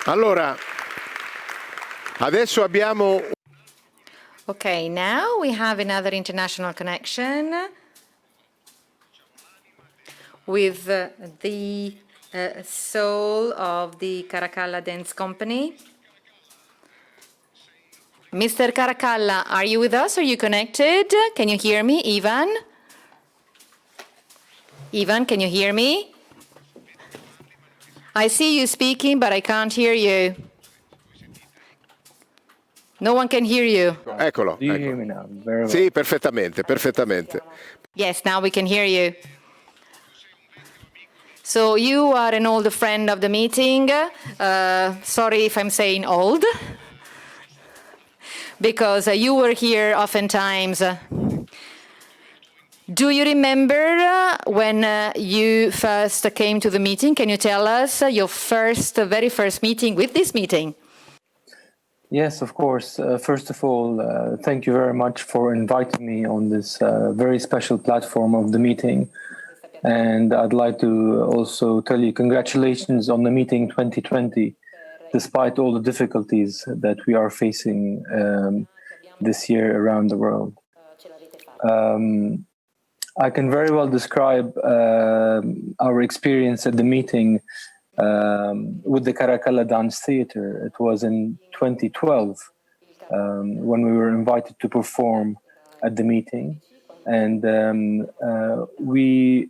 C: Allora, adesso abbiamo...
B: Okay, now we have another international connection with the soul of the Caracalla Dance Company. Mr. Caracalla, are you with us? Are you connected? Can you hear me, Ivan? Ivan, can you hear me? I see you speaking, but I can't hear you. No one can hear you.
C: Eccolo.
H: Do you
C: ecco.
H: hear me now? Very well.
C: Sì, perfettamente, perfettamente.
B: Yes, now we can hear you. So you are an old friend of the meeting. Sorry if I'm saying old, because you were here oftentimes. Do you remember when you first came to the meeting? Can you tell us your very first meeting with this meeting?
H: Yes, of course. First of all, thank you very much for inviting me on this very special platform of the meeting. And I'd like to also tell you congratulations on the meeting 2020, despite all the difficulties that we are facing this year around the world. I can very well describe our experience at the meeting with the Caracalla Dance Theatre. It was in 2012 when we were invited to perform at the meeting, and we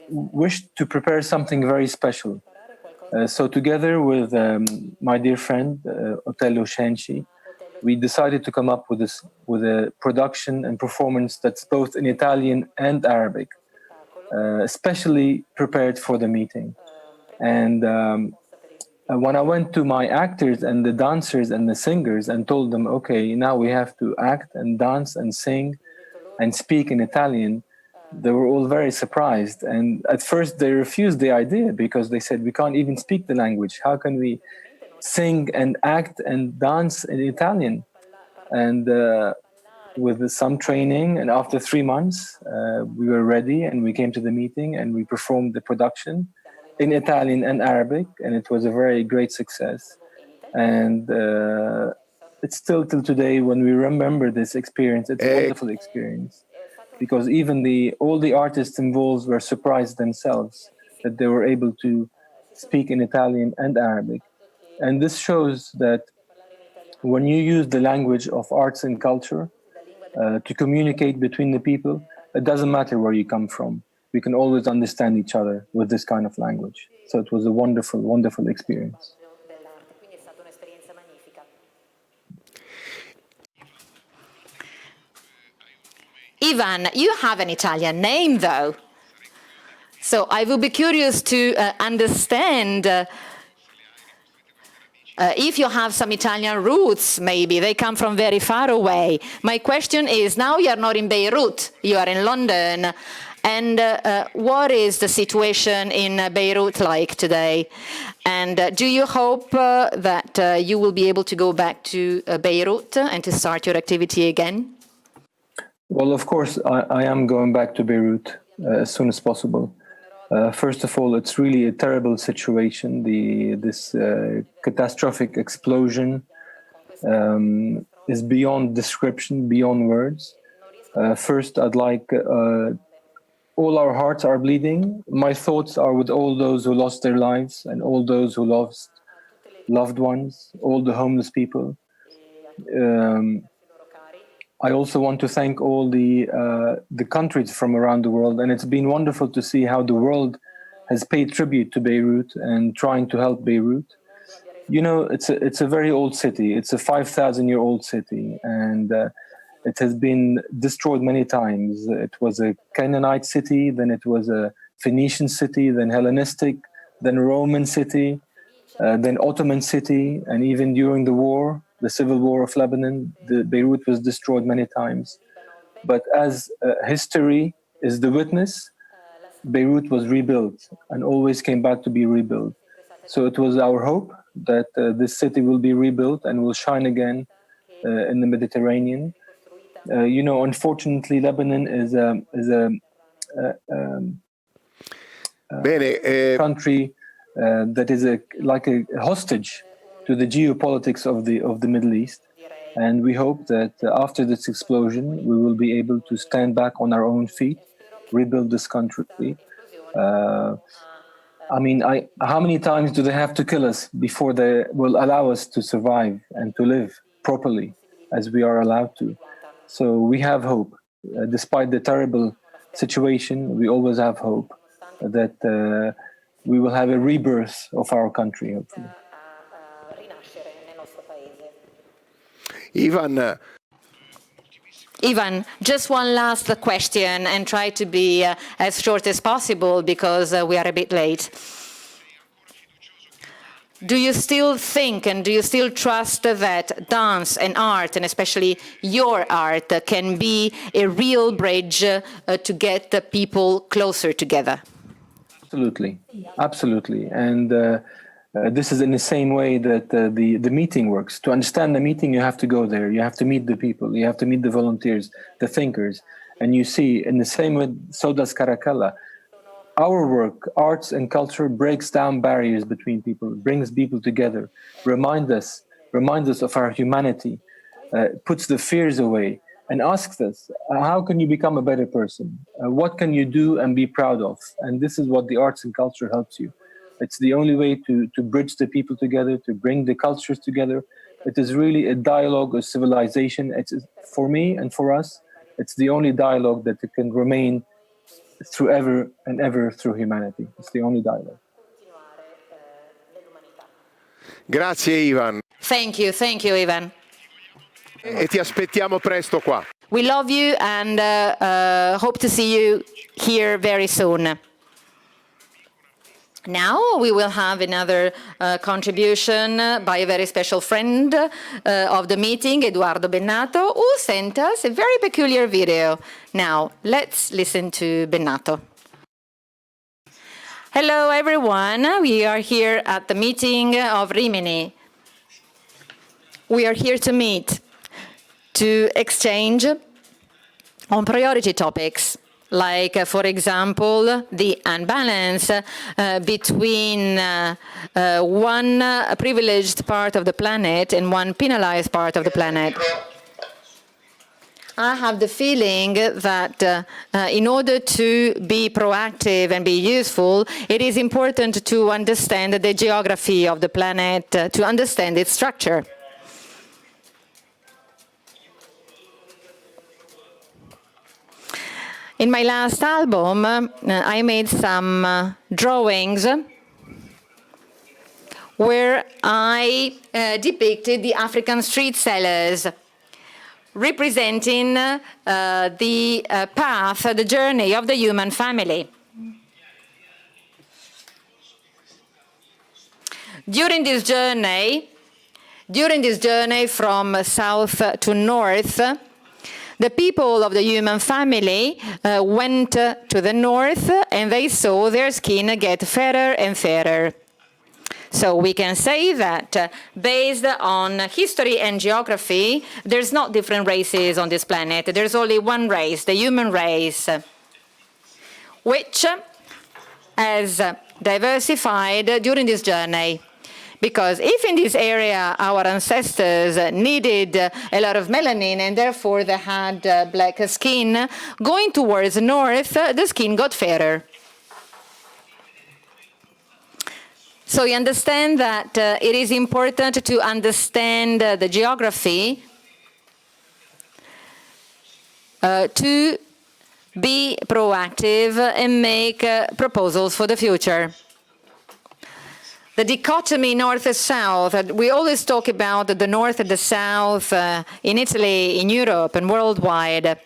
H: wished to prepare something very special. So together with my dear friend Otello Scenci, we decided to come up with a production and performance that's both in Italian and Arabic, especially prepared for the meeting. And when I went to my actors and the dancers and the singers and told them, okay, now we have to act and dance and sing and speak in Italian, they were all very surprised. And at first they refused the idea because they said, we can't even speak the language. How can we sing and act and dance in Italian? And with some training, and after 3 months, we were ready and we came to the meeting and we performed the production in Italian and Arabic, and it was a very great success. And it's still till today, when we remember this experience, it's a wonderful experience, because even all the artists involved were surprised themselves that they were able to speak in Italian and Arabic. And this shows that when you use the language of arts and culture to communicate between the people, it doesn't matter where you come from. We can always understand each other with this kind of language. So it was a wonderful, wonderful experience.
B: Ivan, you have an Italian name, though. So I will be curious to understand if you have some Italian roots, maybe. They come from very far away. My question is, now you are not in Beirut, you are in London. And what is the situation in Beirut like today? And do you hope that you will be able to go back to Beirut and to start your activity again?
H: Well, of course, I am going back to Beirut as soon as possible. First of all, it's really a terrible situation. This catastrophic explosion is beyond description, beyond words. First, I'd like... all our hearts are bleeding. My thoughts are with all those who lost their lives and all those who lost loved ones, all the homeless people. I also want to thank all the countries from around the world, and it's been wonderful to see how the world has paid tribute to Beirut and trying to help Beirut. You know, it's a very old city. It's a 5,000-year-old city, and it has been destroyed many times. It was a Canaanite city, then it was a Phoenician city, then Hellenistic, then Roman city, then Ottoman city, and even during the war, the civil war of Lebanon, Beirut was destroyed many times. But as history is the witness, Beirut was rebuilt and always came back to be rebuilt. So it was our hope that this city will be rebuilt and will shine again in the Mediterranean. You know, unfortunately, Lebanon is a country that is like a hostage to to the geopolitics of the Middle East. And we hope that after this explosion, we will be able to stand back on our own feet, rebuild this country. How many times do they have to kill us before they will allow us to survive and to live properly as we are allowed to? So we have hope. Despite the terrible situation, we always have hope that we will have a rebirth of our country, hopefully.
B: Ivan, just one last question, and try to be as short as possible because we are a bit late. Do you still think and do you still trust that dance and art, and especially your art, can be a real bridge to get the people closer together?
H: Absolutely. And this is in the same way that the meeting works. To understand the meeting, you have to go there. You have to meet the people. You have to meet the volunteers, the thinkers. And you see, in the same way, so does Caracalla. Our work, arts and culture, breaks down barriers between people, brings people together, reminds us of our humanity, puts the fears away, and asks us, how can you become a better person? What can you do and be proud of? And this is what the arts and culture helps you. It's the only way to bridge the people together, to bring the cultures together. It is really a dialogue of civilization. It's, for me and for us, it's the only dialogue that can remain through ever and ever through humanity. It's the only dialogue.
C: Grazie Ivan.
B: Thank you, Ivan.
C: E ti aspettiamo presto qua.
B: We love you and hope to see you here very soon. Now we will have another contribution by a very special friend of the meeting, Edoardo Bennato, who sent us a very peculiar video. Now, let's listen to Bennato. Hello, everyone. We are here at the meeting of Rimini. We are here to meet, to exchange on priority topics, like, for example, the imbalance between one privileged part of the planet and one penalized part of the planet. I have the feeling that in order to be proactive and be useful, it is important to understand the geography of the planet, to understand its structure. In my last album, I made some drawings where I depicted the African street sellers, representing the path, the journey of the human family. During this journey from south to north, the people of the human family went to the north and they saw their skin get fairer and fairer. So we can say that based on history and geography, there's not different races on this planet. There's only one race, the human race, which has diversified during this journey. Because if in this area our ancestors needed a lot of melanin and therefore they had black skin, going towards the north, the skin got fairer. So you understand that it is important to understand the geography to be proactive and make proposals for the future. The dichotomy north and south, we always talk about the north and the south in Italy, in Europe, and worldwide.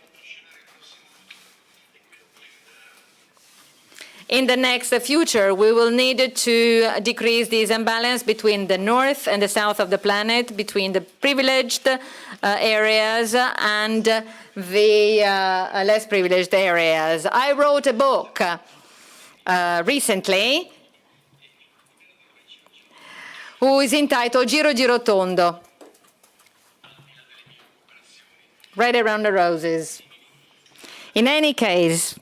B: In the next future, we will need to decrease this imbalance between the north and the south of the planet, between the privileged areas and the less privileged areas. I wrote a book recently who is entitled Giro Giro Tondo, Right Around the Roses. In any case,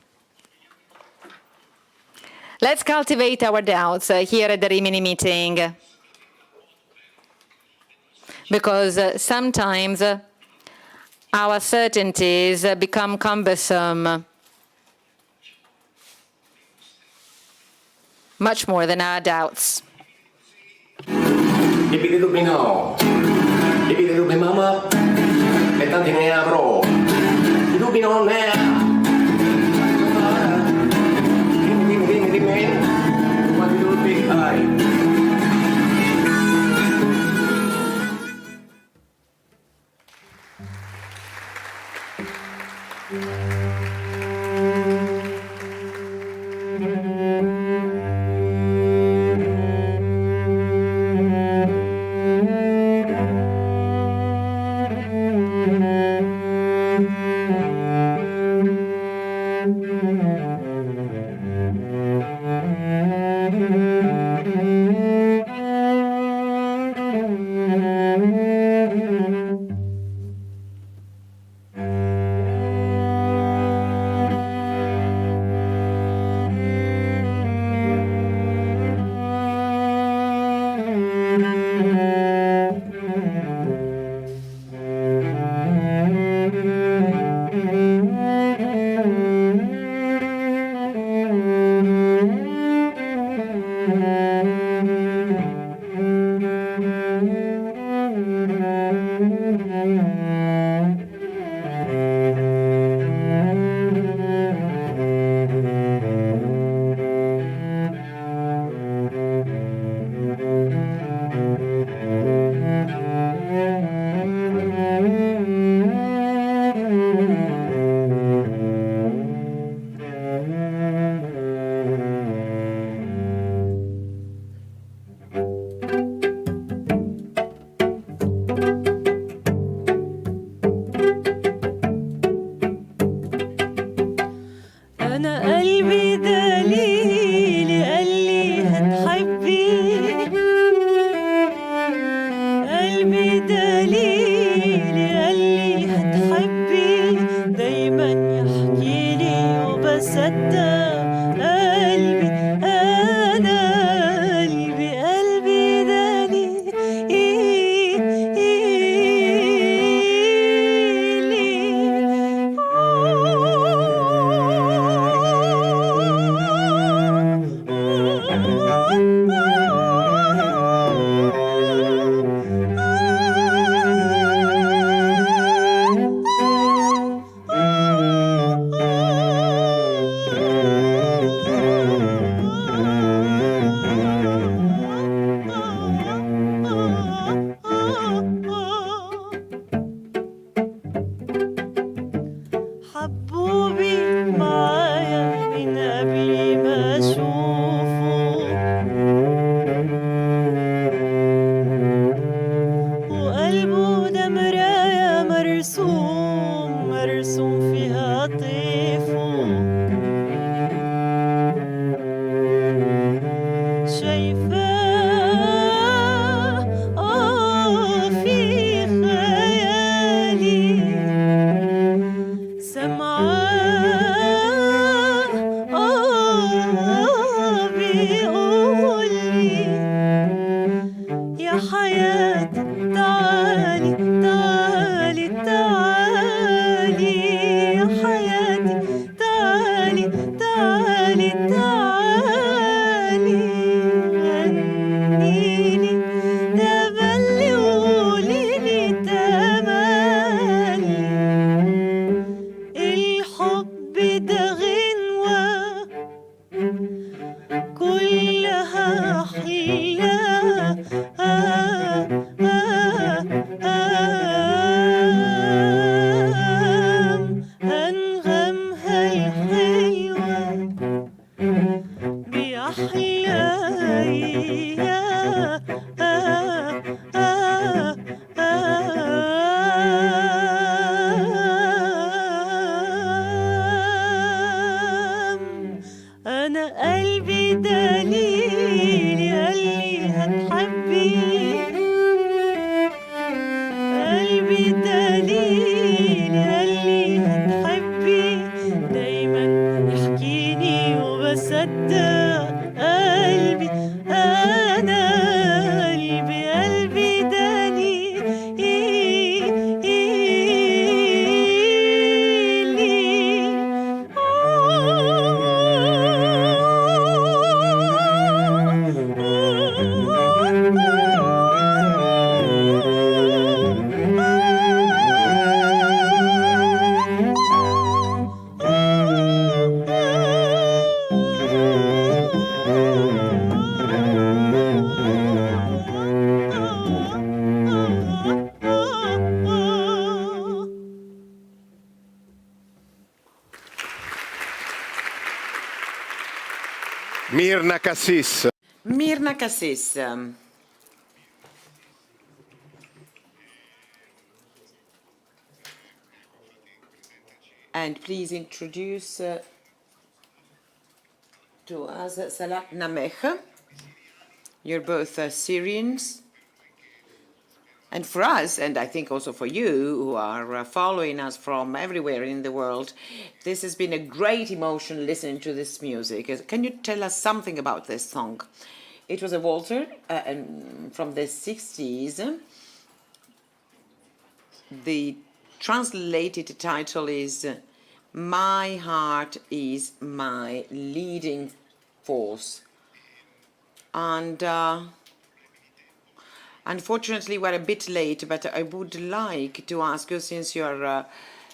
B: let's cultivate our doubts here at the Rimini meeting. because sometimes our certainties become cumbersome, much more than our doubts.
I: Dipiti dubbi no, dipiti dubbi mamma, e tanti ne avrò, i dubbi non ne ha. Dimmi, quanti dubbi hai?
C: Mirna Cassis.
E: Mirna Cassis. And please introduce to us Salah Nameh. You're both Syrians. And for us, and I think also for you who are following us from everywhere in the world, this has been a great emotion listening to this music. Can you tell us something about this song? It was a waltz from the 60s. The translated title is My Heart is My Leading Force. And unfortunately, we're a bit late, but I would like to ask you, since you're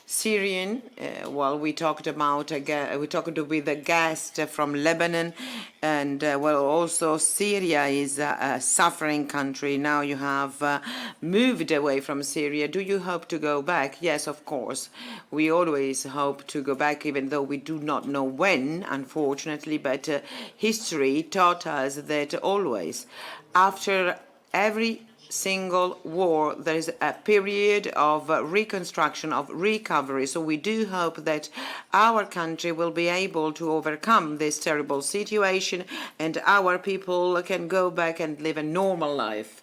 E: Syrian, we talked with a guest from Lebanon, and also Syria is a suffering country. Now you have moved away from Syria. Do you hope to go back? Yes, of course. We always hope to go back, even though we do not know when, unfortunately, but history taught us that always, after every single war, there is a period of reconstruction, of recovery. So we do hope that our country will be able to overcome this terrible situation and our people can go back and live a normal life.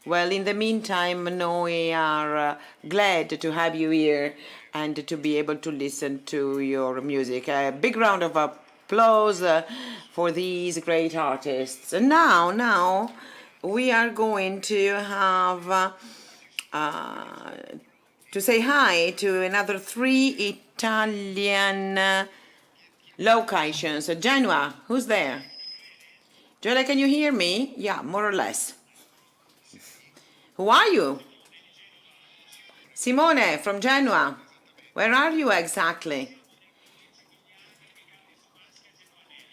E: Well, in the meantime, we are glad to have you here and to be able to listen to your music. A big round of applause for these great artists. And now, we are going to have to say hi to another 3 Italian locations. Genoa, who's there? Gioele, can you hear me? Yeah, more or less. Who are you? Simone from Genoa. Where are you exactly?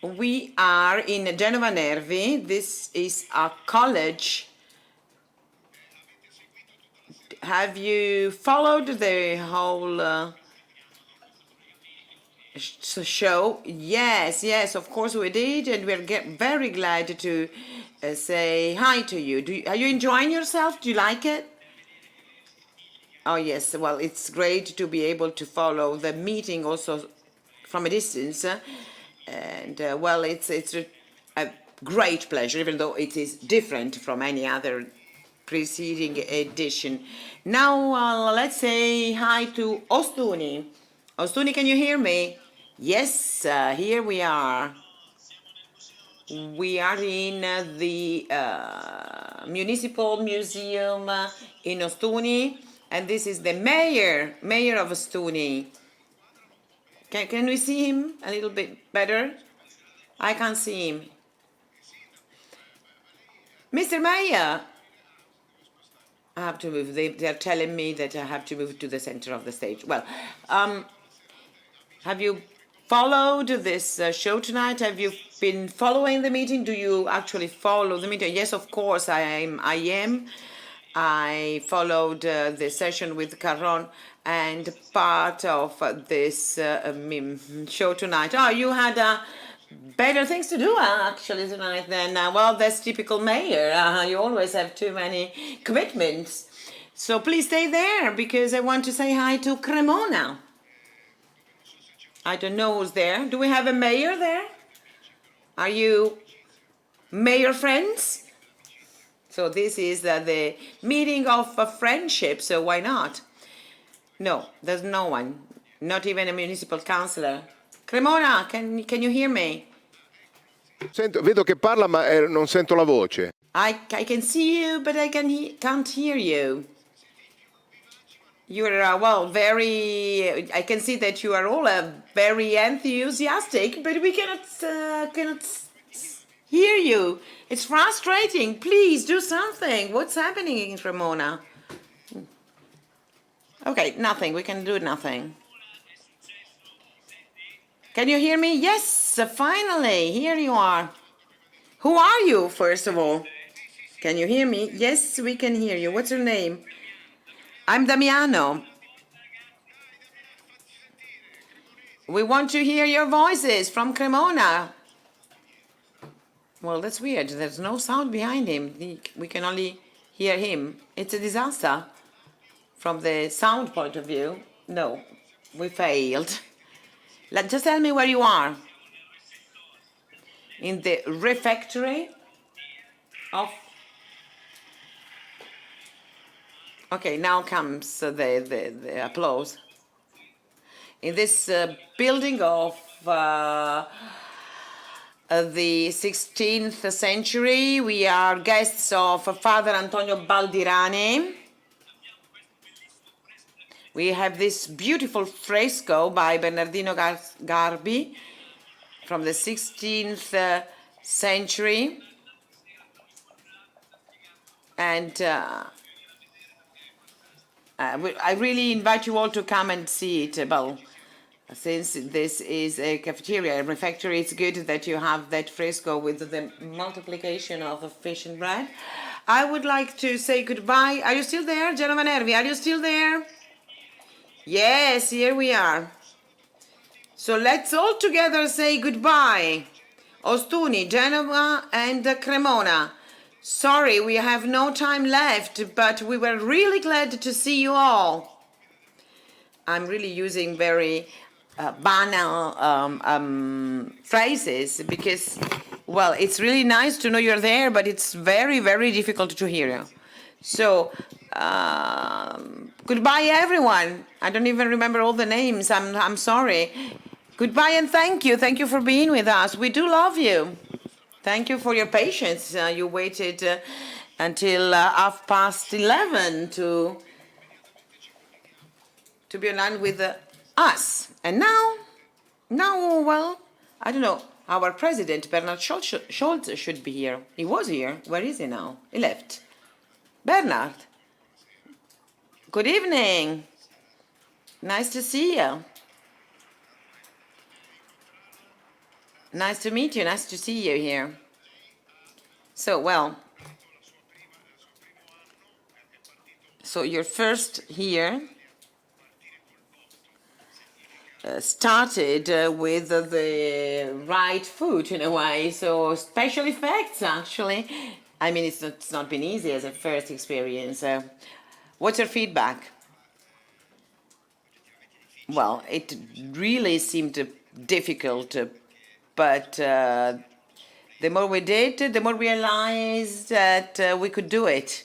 E: We are in Genova Nervi. This is a college. Have you followed the whole show? Yes, of course we did, and we're very glad to say hi to you. Are you enjoying yourself? Do you like it? Oh yes, well, it's great to be able to follow the meeting also from a distance. And it's a great pleasure, even though it is different from any other preceding edition. Now let's say hi to Ostuni. Ostuni, can you hear me? Yes, here we are. We are in the Municipal Museum in Ostuni, and this is the mayor of Ostuni. Can we see him a little bit better? I can't see him. Mr. Mayor, I have to move. They're telling me that I have to move to the center of the stage. Well, have you followed this show tonight? Have you been following the meeting? Do you actually follow the meeting? Yes, of course, I am. I followed the session with Caron and part of this show tonight. Oh, you had better things to do actually tonight then. Well, that's typical mayor. You always have too many commitments. So please stay there because I want to say hi to Cremona. I don't know who's there. Do we have a mayor there? Are you mayor friends? So this is the meeting of friendship, so why not? No, there's no one, not even a municipal councillor. Cremona, can you hear me?
C: Vedo che parla ma non sento la voce.
E: I can see you, but I can't hear you. You're, I can see that you are all very enthusiastic, but we cannot hear you. It's frustrating. Please do something. What's happening in Cremona? Okay, nothing. We can do nothing. Can you hear me? Yes, finally. Here you are. Who are you, first of all? Can you hear me? Yes, we can hear you. What's your name? I'm Damiano. We want to hear your voices from Cremona. Well, that's weird. There's no sound behind him. We can only hear him. It's a disaster from the sound point of view. No, we failed. Just tell me where you are. In the refectory of... Okay, now comes the applause. In this building of the 16th century, we are guests of Father Antonio Baldirani. We have this beautiful fresco by Bernardino Garbi from the 16th century. And I really invite you all to come and see it. Well, since this is a cafeteria, a refectory, it's good that you have that fresco with the multiplication of fish and bread. I would like to say goodbye. Are you still there, Genova Nervi? Are you still there? Yes, here we are. So let's all together say goodbye. Ostuni, Genova, and Cremona. Sorry, we have no time left, but we were really glad to see you all. I'm really using very banal phrases because, well, it's really nice to know you're there, but it's very, very difficult to hear you. So, goodbye, everyone. I don't even remember all the names. I'm sorry. Goodbye and thank you. Thank you for being with us. We do love you. Thank you for your patience. You waited until 11:30 to be online with us. And now, well, I don't know. Our president, Bernard Scholz, should be here. He was here. Where is he now? He left. Bernard, good evening. Nice to see you. Nice to meet you. Nice to see you here. So, well, so you're first here. Started with the right foot in a way. So special effects, actually. I mean, it's not been easy as a first experience. What's your feedback? Well, it really seemed difficult, but the more we did, the more we realized that we could do it.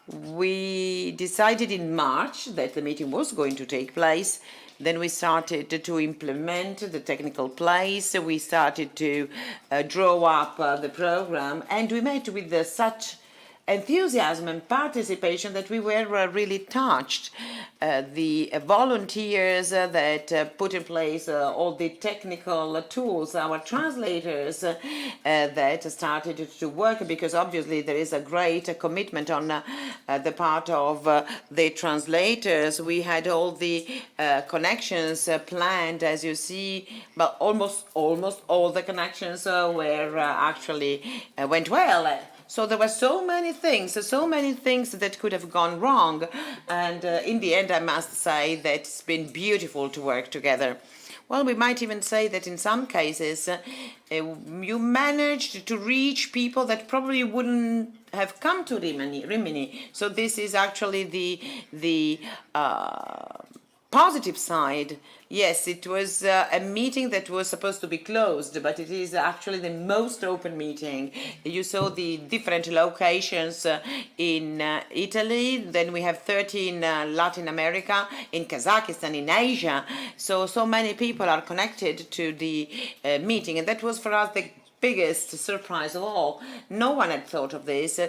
E: We decided in March that the meeting was going to take place. Then we started to implement the technical place. We started to draw up the program, and we met with such enthusiasm and participation that we were really touched. The volunteers that put in place all the technical tools, our translators that started to work, because obviously there is a great commitment on the part of the translators. We had all the connections planned, as you see, but almost all the connections were actually went well. So there were so many things that could have gone wrong. And in the end, I must say that it's been beautiful to work together. Well, we might even say that in some cases, you managed to reach people that probably wouldn't have come to Rimini. So this is actually the positive side. Yes, it was a meeting that was supposed to be closed, but it is actually the most open meeting. You saw the different locations in Italy, then we have 13 in Latin America, in Kazakhstan, in Asia. So many people are connected to the meeting, and that was for us the biggest surprise of all. No one had thought of this.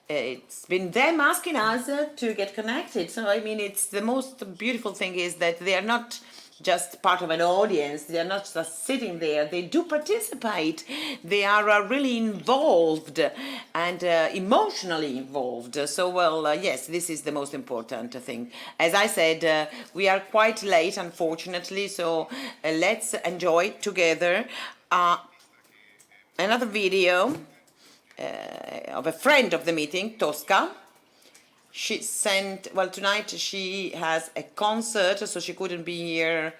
E: It's been them asking us to get connected. So, I mean, it's the most beautiful thing is that they are not just part of an audience. They are not just sitting there. They do participate. They are really involved and emotionally involved. So, well, yes, this is the most important thing. As I said, we are quite late, unfortunately. So let's enjoy together another video of a friend of the meeting, Tosca. She sent, well, tonight she has a concert, so she couldn't be here,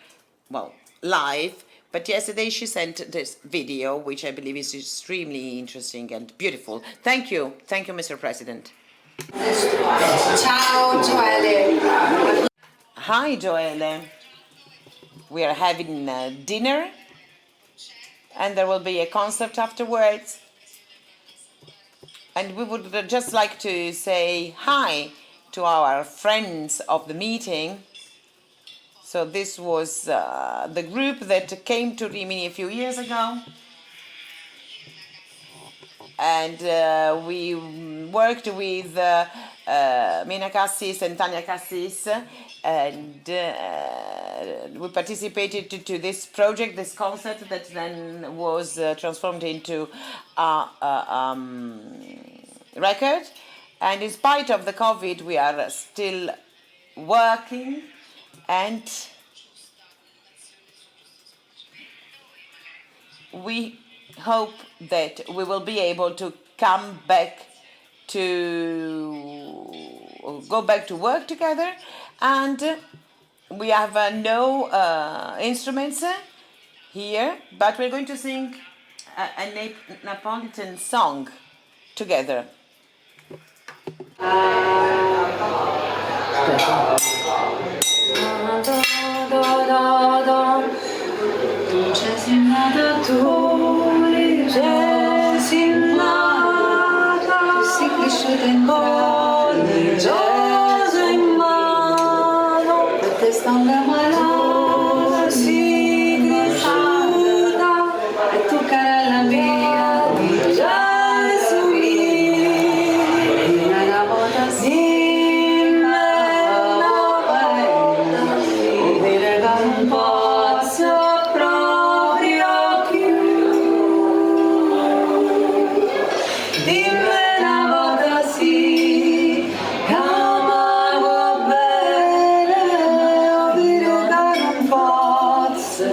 E: well, live. But yesterday she sent this video, which I believe is extremely interesting and beautiful. Thank you. Thank you, Mr. President.
J: Ciao, Gioele.
E: Hi, Gioele. We are having dinner, and there will be a concert afterwards. And we would just like to say hi to our friends of the meeting. So this was the group that came to Rimini a few years ago. And we worked with Mina Cassis and Tanya Cassis, and we participated to this project, this concert that then was transformed into a record. And in spite of the COVID, we are still working, and we hope that we will be able to go back to work together. And we have no instruments here, but we're going to sing a Napolitan song together.
F: Si cresciuta in folle, rosa in mano, per te stanga malata, si cresciuta, e tu cara la mia, di Gesù mio, una volta sì, una volta, dire che non posso proprio più. Dimmi una volta sì, che amavo bene, ho dire che non posso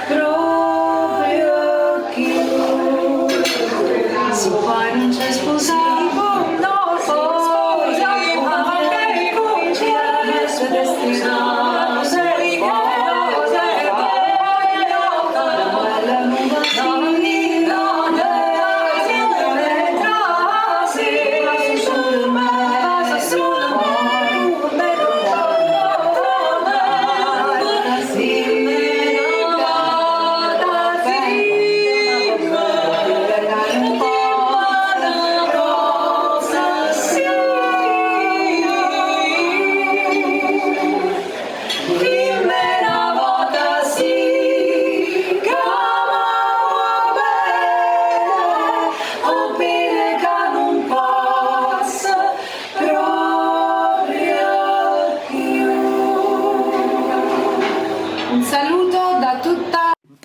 F: proprio più. Se poi non c'è sposavo, no, sposavo, ma lei comincia adesso è destinato, sei cosa e voglio, la bella nuova domenica,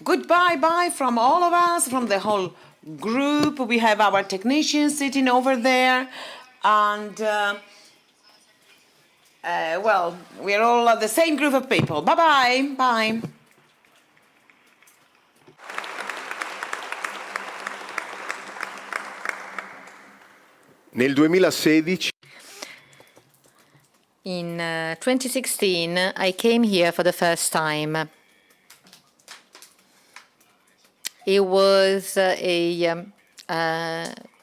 E: Goodbye, bye from all of us, from the whole group. We have our technicians sitting over there, and well, we're all the same group of people. Bye-bye. Bye.
C: Nel 2016
B: In 2016, I came here for the first time. It was a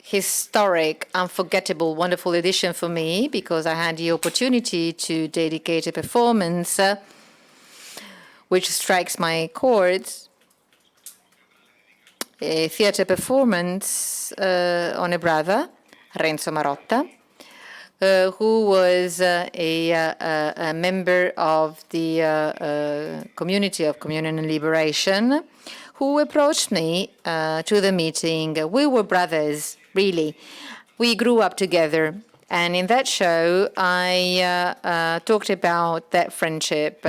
B: historic, unforgettable, wonderful edition for me because I had the opportunity to dedicate a performance which strikes my chords, a theater performance on a brother, Renzo Marotta, who was a member of the Community of Communion and Liberation, who approached me to the meeting. We were brothers, really. We grew up together. And in that show, I talked about that friendship.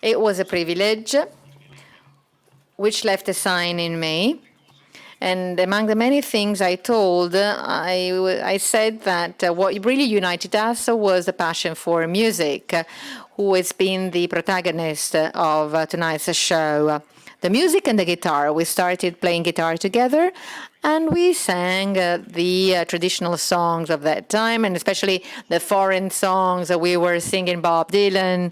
B: It was a privilege, which left a sign in me. And among the many things I told, I said that what really united us was the passion for music, who has been the protagonist of tonight's show. The music and the guitar. We started playing guitar together, and we sang the traditional songs of that time, and especially the foreign songs. We were singing Bob Dylan,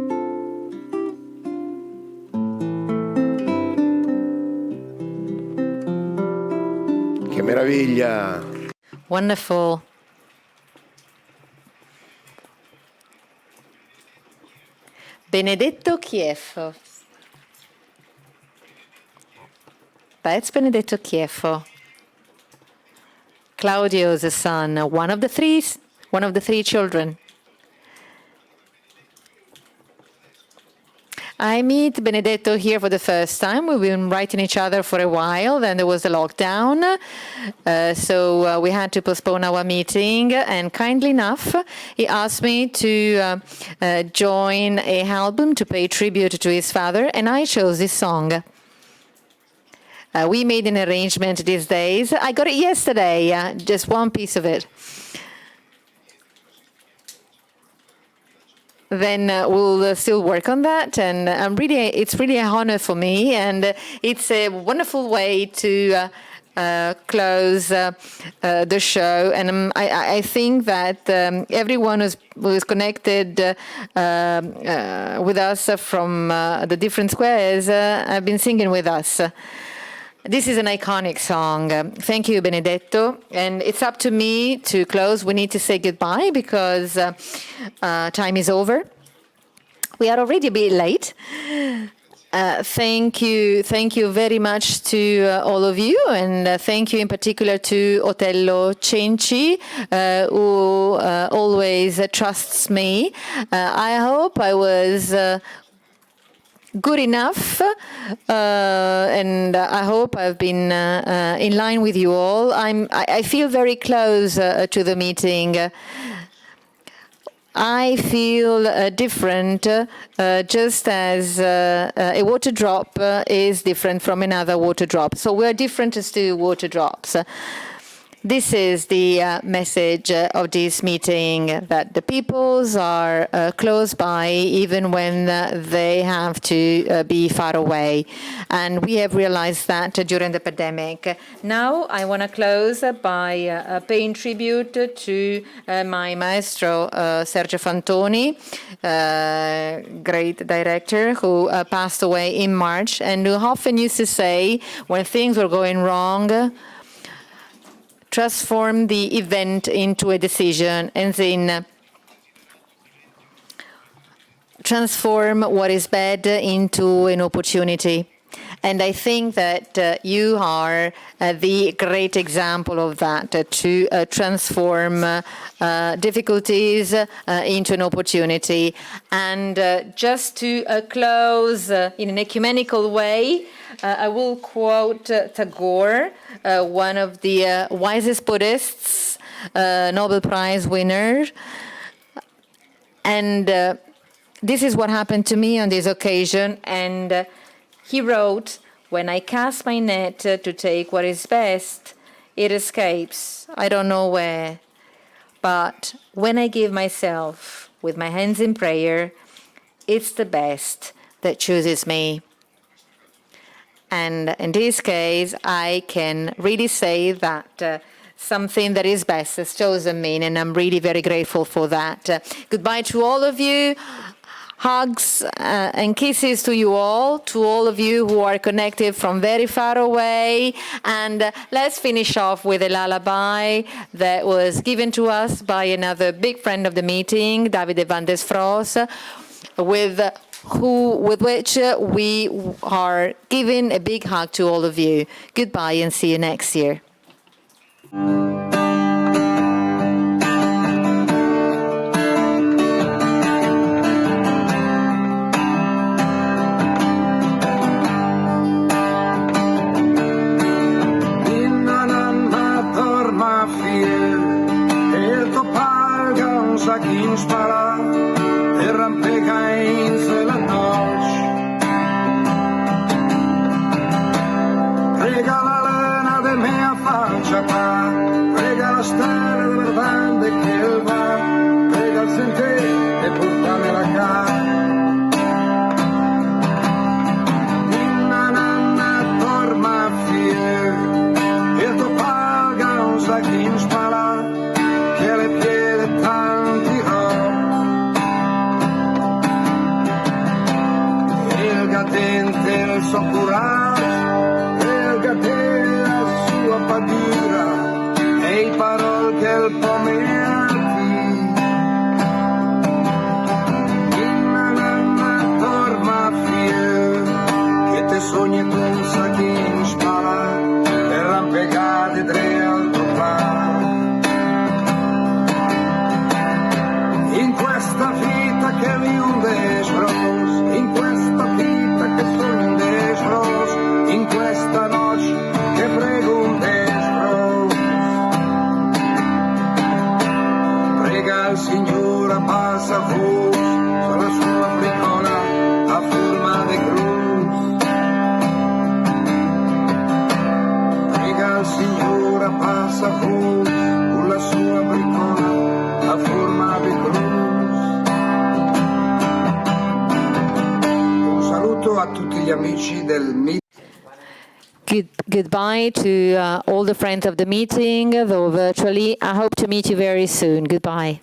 C: meraviglia!
B: Wonderful. Benedetto Chieffo. That's Benedetto Chieffo. Claudio's son, one of the three children. I meet Benedetto here for the first time. We've been writing each other for a while. Then there was the lockdown. So we had to postpone our meeting. And kindly enough, he asked me to join an album to pay tribute to his father. And I chose this song. We made an arrangement these days. I got it yesterday, just one piece of it. Then we'll still work on that, and it's really an honor for me, and it's a wonderful way to close the show. And I think that everyone who's connected with us from the different squares have been singing with us. This is an iconic song. Thank you, Benedetto. And it's up to me to close. We need to say goodbye because time is over. We are already a bit late. Thank you very much to all of you, and thank you in particular to Otello Cenci, who always trusts me. I hope I was good enough, and I hope I've been in line with you all. I feel very close to the meeting. I feel different, just as a water drop is different from another water drop. So we're different as two water drops. This is the message of this meeting, that the peoples are close by even when they have to be far away. And we have realized that during the pandemic. Now I want to close by paying tribute to my maestro, Sergio Fantoni, great director who passed away in March, and who often used to say, when things were going wrong, transform the event into a decision, and then transform what is bad into an opportunity. And I think that you are the great example of that, to transform difficulties into an opportunity. And just to close in an ecumenical way, I will quote Tagore, one of the wisest Buddhists, Nobel Prize winner. And this is what happened to me on this occasion. And he wrote, "When I cast my net to take what is best, it escapes. I don't know where. But when I give myself with my hands in prayer, it's the best that chooses me." And in this case, I can really say that something that is best has chosen me, and I'm really very grateful for that. Goodbye to all of you. Hugs and kisses to you all, to all of you who are connected from very far away. And let's finish off with a lullaby that was given to us by another big friend of the meeting, Davide van der Sfroos, with which we are giving a big hug to all of you. Goodbye and see you next year.
G: Nel suo coraggio, e la sua paura.
K: veramente una torma fiel che te sogni tu un sacchino in spalla e rampegate tre altoplani in questa vita che mi unde sbros, in questa vita che sono un desbros, in questa noce che prego un desbros. Prega al Signore passa fus sulla sua bricola a forma di cruz. Prega al Signore passa fus sulla sua bricola a forma di cruz. Un saluto a tutti gli amici del meeting.
B: Goodbye to all the friends of the meeting, though virtually. I hope to meet you very soon. Goodbye.